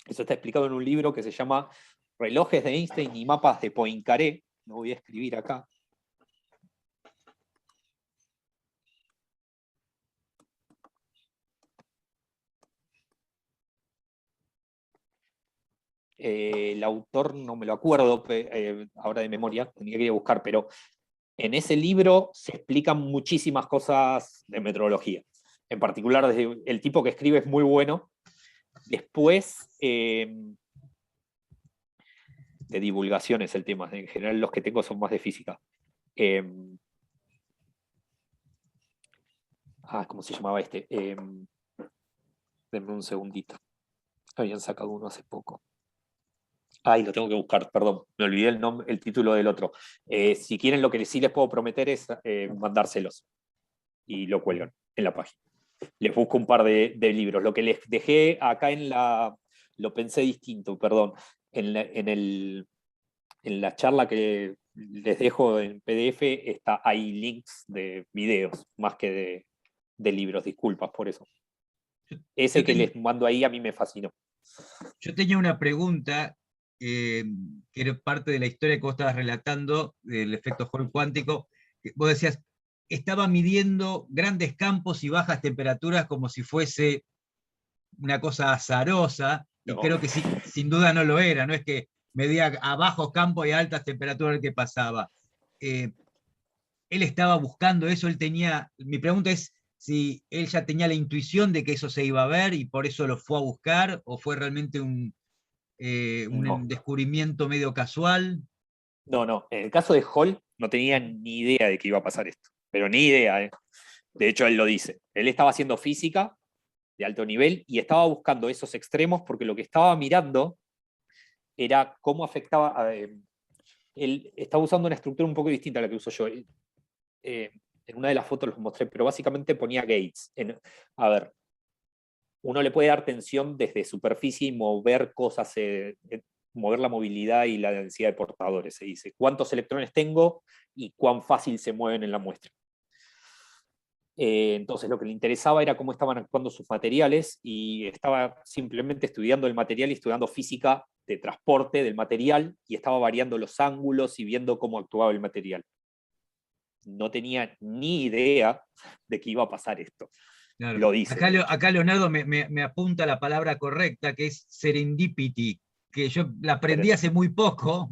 Eso está explicado en un libro que se llama Relojes de Einstein y mapas de Poincaré. Lo voy a escribir acá. El autor no me lo acuerdo ahora de memoria, tenía que ir a buscar, pero en ese libro se explican muchísimas cosas de metrología. En particular, el tipo que escribe es muy bueno. Después, de divulgación es el tema. En general, los que tengo son más de física. ¿Cómo se llamaba este? Denme un segundito. Habían sacado uno hace poco. Lo tengo que buscar, perdón, me olvidé el título del otro. Si quieren, lo que sí les puedo prometer es mandárselos y lo cuelgan en la página. Les busco un par de libros. Lo que les dejé acá lo pensé distinto, perdón, en la charla que les dejo en PDF hay links de videos más que de libros, disculpas por eso. Ese que les mando ahí a mí me fascinó. Yo tenía una pregunta que era parte de la historia que vos estabas relatando, del efecto Hall cuántico. Vos decías, estaba midiendo grandes campos y bajas temperaturas como si fuese una cosa azarosa, y No. creo que sin duda no lo era, no es que medía a bajos campos y a altas temperaturas el que pasaba. Él estaba buscando eso, mi pregunta es si él ya tenía la intuición de que eso se iba a ver y por eso lo fue a buscar, o fue realmente un No. descubrimiento medio casual. No. En el caso de Hall no tenía ni idea de que iba a pasar esto, pero ni idea. De hecho, él lo dice. Él estaba haciendo física de alto nivel y estaba buscando esos extremos porque lo que estaba mirando era cómo afectaba... él estaba usando una estructura un poco distinta a la que uso yo. En una de las fotos los mostré, pero básicamente ponía gates. A ver, uno le puede dar tensión desde superficie y mover cosas, mover la movilidad y la densidad de portadores. Se dice cuántos electrones tengo y cuán fácil se mueven en la muestra. Entonces lo que le interesaba era cómo estaban actuando sus materiales y estaba simplemente estudiando el material y estudiando física de transporte del material y estaba variando los ángulos y viendo cómo actuaba el material. No tenía ni idea de que iba a pasar esto. Claro. Lo dice. Acá Leonardo me apunta la palabra correcta, que es serendipity, que yo la aprendí hace muy poco,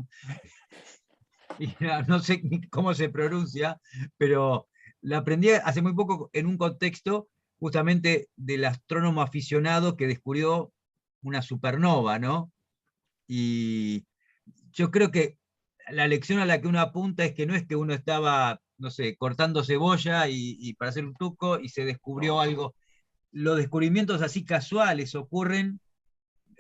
y no sé cómo se pronuncia, pero la aprendí hace muy poco en un contexto justamente del astrónomo aficionado que descubrió una supernova, ¿no? Y yo creo que la lección a la que uno apunta es que no es que uno estaba, no sé, cortando cebolla y para hacer un tuco y se descubrió algo. Los descubrimientos así casuales ocurren,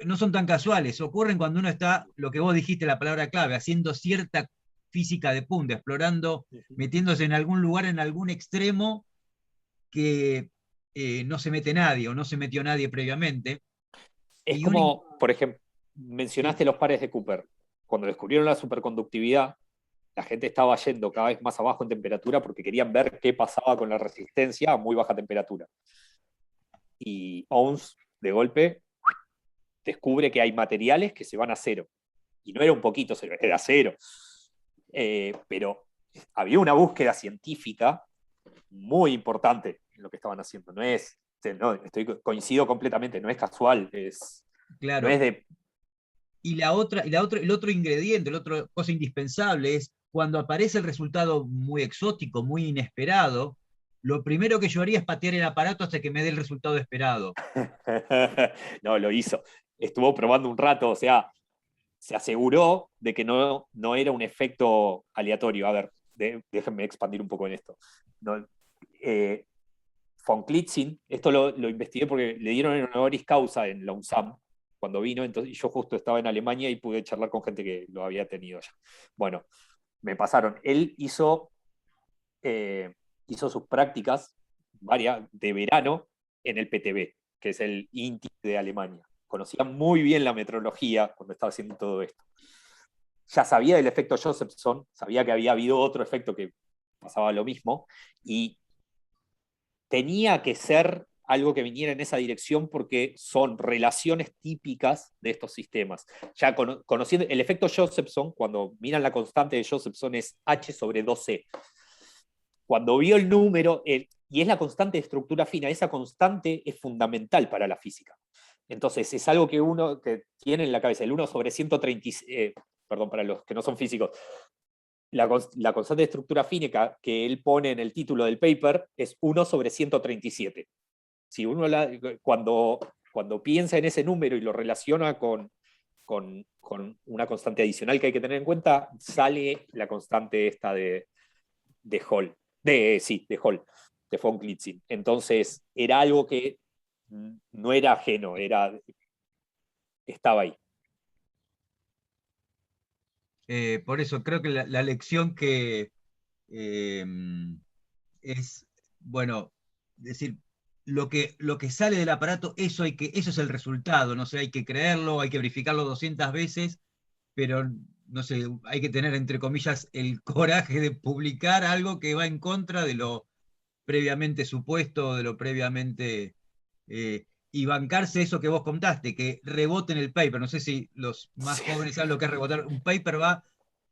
no son tan casuales, ocurren cuando uno está, lo que vos dijiste, la palabra clave, haciendo cierta física de punta, explorando, metiéndose en algún lugar, en algún extremo que no se mete nadie o no se metió nadie previamente. Es como, por ejemplo, mencionaste los pares de Cooper. Cuando descubrieron la superconductividad, la gente estaba yendo cada vez más abajo en temperatura porque querían ver qué pasaba con la resistencia a muy baja temperatura. Y Ohms, de golpe, descubre que hay materiales que se van a cero. Y no era un poquito cero, era cero. Pero había una búsqueda científica muy importante en lo que estaban haciendo. Coincido completamente, no es casual, claro. No es de... Y el otro ingrediente, la otra cosa indispensable es cuando aparece el resultado muy exótico, muy inesperado, lo primero que yo haría es patear el aparato hasta que me dé el resultado esperado. No, lo hizo. Estuvo probando un rato, o sea, se aseguró de que no era un efecto aleatorio. A ver, déjenme expandir un poco en esto. No, von Klitzing, esto lo investigué porque le dieron el honoris causa en la UNSAM cuando vino, entonces yo justo estaba en Alemania y pude charlar con gente que lo había tenido ya. Bueno, me pasaron. Él hizo sus prácticas de verano en el PTB, que es el INTI de Alemania. Conocía muy bien la metrología cuando estaba haciendo todo esto. Ya sabía del efecto Josephson, sabía que había habido otro efecto que pasaba lo mismo, y tenía que ser algo que viniera en esa dirección porque son relaciones típicas de estos sistemas. Ya conociendo el efecto Josephson, cuando miran la constante de Josephson es H sobre 2C. Cuando vio el número, y es la constante de estructura fina, esa constante es fundamental para la física. Entonces es algo que uno que tiene en la cabeza, el 1 sobre 130, perdón, para los que no son físicos, la constante de estructura fina que él pone en el título del paper es 1 sobre 137. Si uno cuando piensa en ese número y lo relaciona con una constante adicional que hay que tener en cuenta, sale la constante esta de Hall, de Hall, de von Klitzing. Entonces, era algo que no era ajeno, estaba ahí. Por eso creo que la lección que es, bueno, decir, lo que sale del aparato, eso es el resultado, no sé, hay que creerlo, hay que verificarlo 200 veces, pero no sé, hay que tener, entre comillas, el coraje de publicar algo que va en contra de lo previamente supuesto, de lo previamente... y bancarse eso que vos contaste, que rebote en el paper. No sé si los más jóvenes saben lo que es rebotar. Un paper va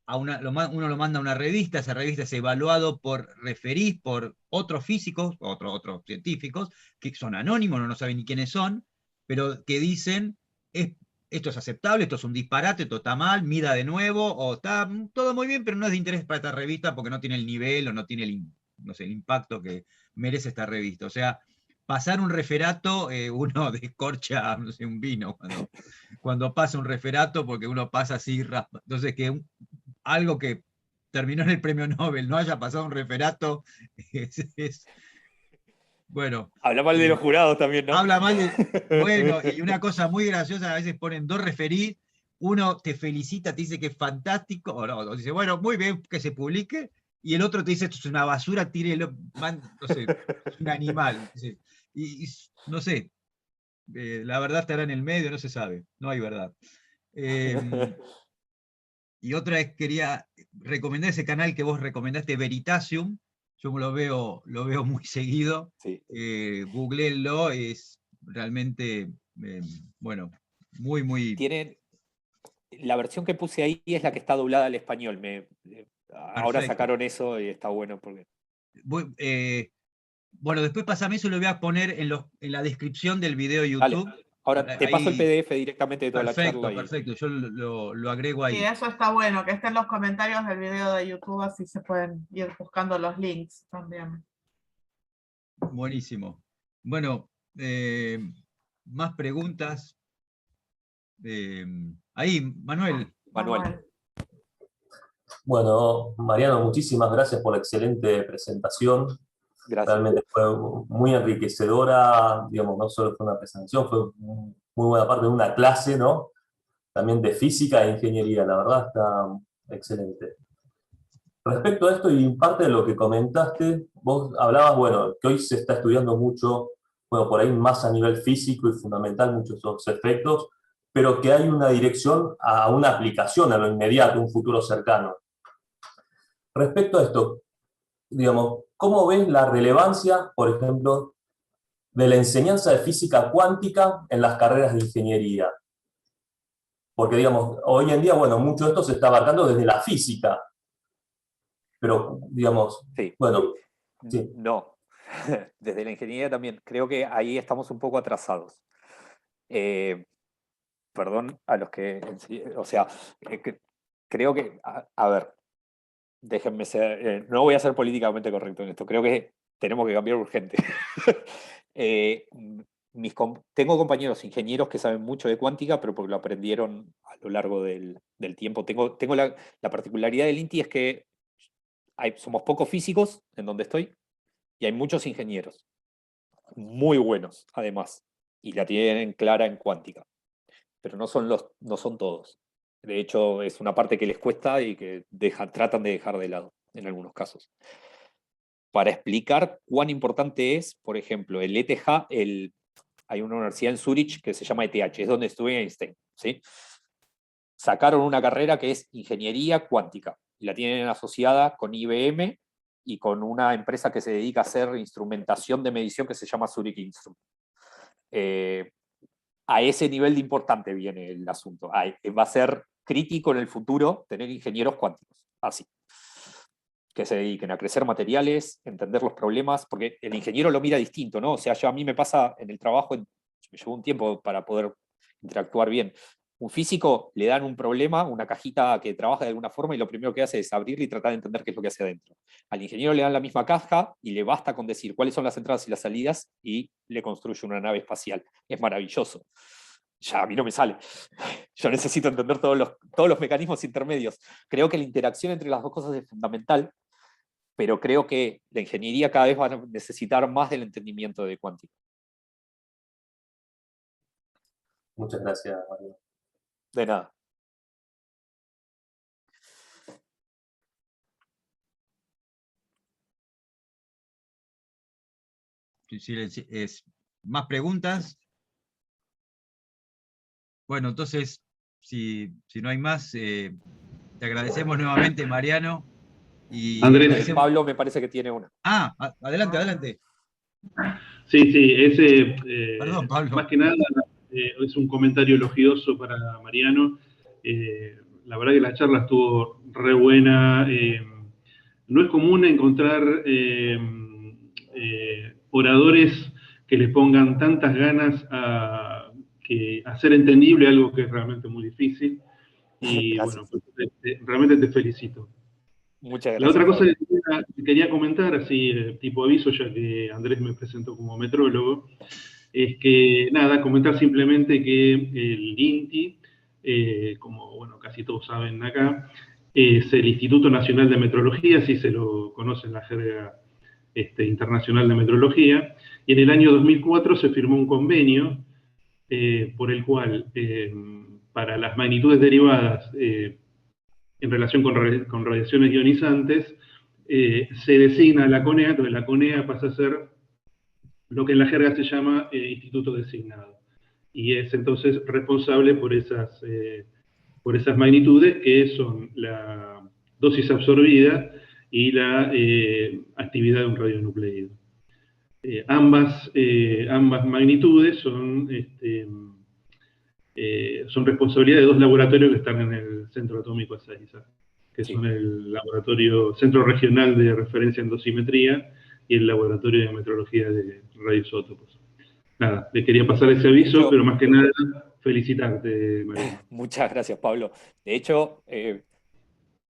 a uno lo manda a una revista, esa revista es evaluado por referís, por otros físicos, otros científicos, que son anónimos, no saben ni quiénes son, pero que dicen, esto es aceptable, esto es un disparate, esto está mal, mida de nuevo, o está todo muy bien, pero no es de interés para esta revista porque no tiene el nivel o no tiene el impacto que merece esta revista. O sea, pasar un referato, uno descorcha, no sé, un vino cuando pasa un referato, porque uno pasa así, raspa. Entonces, que algo que terminó en el premio Nobel no haya pasado un referato, bueno. Habla mal de los jurados también, ¿no? Habla mal bueno, y una cosa muy graciosa, a veces ponen dos referís, uno te felicita, te dice que es fantástico, o no, dice, bueno, muy bien que se publique, y el otro te dice, esto es una basura, tírelo, no sé, es un animal. Y no sé, la verdad estará en el medio, no se sabe, no hay verdad. Y otra vez quería recomendar ese canal que vos recomendaste, Veritasium. Yo lo veo muy seguido. Sí. Googleenlo, es realmente, bueno, muy... La versión que puse ahí es la que está doblada al español. Ahora sacaron eso y está bueno porque... bueno, después pásame eso y lo voy a poner en la descripción del video de YouTube. Dale. Ahora te paso el PDF directamente de toda la charla. Perfecto, yo lo agrego ahí. Sí, eso está bueno, que esté en los comentarios del video de YouTube, así se pueden ir buscando los links también. Buenísimo. Bueno, más preguntas. Ahí, Manuel. Bueno, Mariano, muchísimas gracias por la excelente presentación. Gracias. Realmente fue muy enriquecedora, digamos, no solo fue una presentación, fue muy buena parte de una clase, ¿no? También de física e ingeniería, la verdad está excelente. Respecto a esto y parte de lo que comentaste, vos hablabas, bueno, que hoy se está estudiando mucho, bueno, por ahí más a nivel físico y fundamental muchos de esos efectos, pero que hay una dirección a una aplicación a lo inmediato, un futuro cercano. Respecto a esto, digamos, ¿cómo ves la relevancia, por ejemplo, de la enseñanza de física cuántica en las carreras de ingeniería? Porque, digamos, hoy en día, bueno, mucho de esto se está abarcando desde la física, Pero, digamos, Sí. bueno, sí. No, desde la ingeniería también. Creo que ahí estamos un poco atrasados. Perdón a los que, o sea, creo que, a ver, déjenme ser, no voy a ser políticamente correcto en esto, creo que tenemos que cambiar urgente. Tengo compañeros ingenieros que saben mucho de cuántica, pero porque lo aprendieron a lo largo del tiempo. Tengo la particularidad del INTI es que somos pocos físicos en donde estoy y hay muchos ingenieros, muy buenos además, y la tienen clara en cuántica, pero no son todos. De hecho, es una parte que les cuesta y que tratan de dejar de lado en algunos casos. Para explicar cuán importante es, por ejemplo, el ETH, hay una universidad en Zurich que se llama ETH, es donde estudia Einstein, ¿sí? Sacaron una carrera que es ingeniería cuántica, y la tienen asociada con IBM y con una empresa que se dedica a hacer instrumentación de medición que se llama Zurich Instrument. A ese nivel de importante viene el asunto. Va a ser crítico en el futuro tener ingenieros cuánticos, así, que se dediquen a crecer materiales, entender los problemas, porque el ingeniero lo mira distinto, ¿no? O sea, a mí me pasa en el trabajo, me llevó un tiempo para poder interactuar bien. Un físico le dan un problema, una cajita que trabaja de alguna forma, y lo primero que hace es abrirla y tratar de entender qué es lo que hace adentro. Al ingeniero le dan la misma caja y le basta con decir cuáles son las entradas y las salidas y le construye una nave espacial. Es maravilloso. Ya a mí no me sale. Yo necesito entender todos los mecanismos intermedios. Creo que la interacción entre las dos cosas es fundamental, pero creo que la ingeniería cada vez va a necesitar más del entendimiento de cuántica. Muchas gracias, Mario. De nada. ¿Más preguntas? Bueno, entonces, si no hay más, te agradecemos nuevamente, Mariano. Y Andrés. Pablo me parece que tiene una. Adelante, adelante. Sí, Perdón, Pablo. Más que nada es un comentario elogioso para Mariano. La verdad que la charla estuvo re buena. No es común encontrar oradores que le pongan tantas ganas a hacer entendible algo que es realmente muy difícil. Y Gracias. Bueno, realmente te felicito. Muchas gracias. La otra cosa que quería comentar, así tipo aviso, ya que Andrés me presentó como metrólogo, es que, nada, comentar simplemente que el INTI, como bueno, casi todos saben acá, es el Instituto Nacional de Metrología, así se lo conoce en la jerga internacional de metrología, y en el año 2004 se firmó un convenio por el cual, para las magnitudes derivadas en relación con radiaciones ionizantes, se designa la CONEA, entonces la CONEA pasa a ser lo que en la jerga se llama instituto designado. Y es entonces responsable por esas magnitudes, que son la dosis absorbida y la actividad de un radionucleido. Ambas magnitudes son responsabilidad de dos laboratorios que están en el Centro Atómico Ezeiza, que son el Centro Regional de Referencia en Dosimetría y el Laboratorio de Metrología de Radioisótopos. Nada, le quería pasar ese aviso, pero más que nada, felicitarte, María. Muchas gracias, Pablo. De hecho,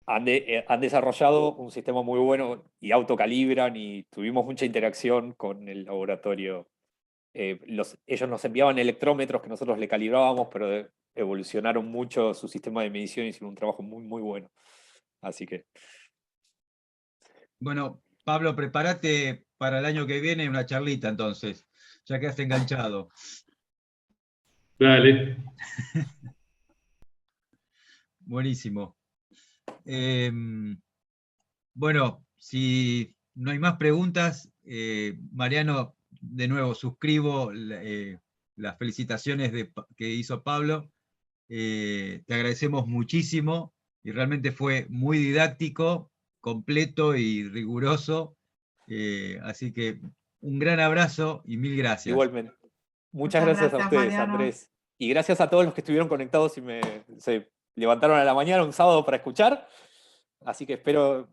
han desarrollado un sistema muy bueno y autocalibran, y tuvimos mucha interacción con el laboratorio. Ellos nos enviaban electrómetros que nosotros le calibrábamos, pero evolucionaron mucho su sistema de medición y hicieron un trabajo muy, muy bueno. Así que... Bueno, Pablo, prepárate para el año que viene una charlita, entonces. Ya quedaste enganchado. Dale. Buenísimo. Bueno, si no hay más preguntas, Mariano, de nuevo suscribo las felicitaciones que hizo Pablo. Te agradecemos muchísimo y realmente fue muy didáctico, completo y riguroso. Así que un gran abrazo y mil gracias. Igualmente. Muchas gracias a ustedes, Mariano. Andrés. Y gracias a todos los que estuvieron conectados y se levantaron a la mañana un sábado para escuchar. Así que espero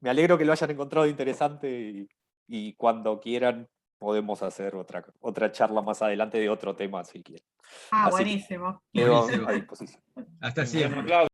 me alegro que lo hayan encontrado interesante y cuando quieran podemos hacer otra charla más adelante de otro tema, si quieren. Ah, Así buenísimo. quedo Buenísimo. a disposición. Hasta siempre.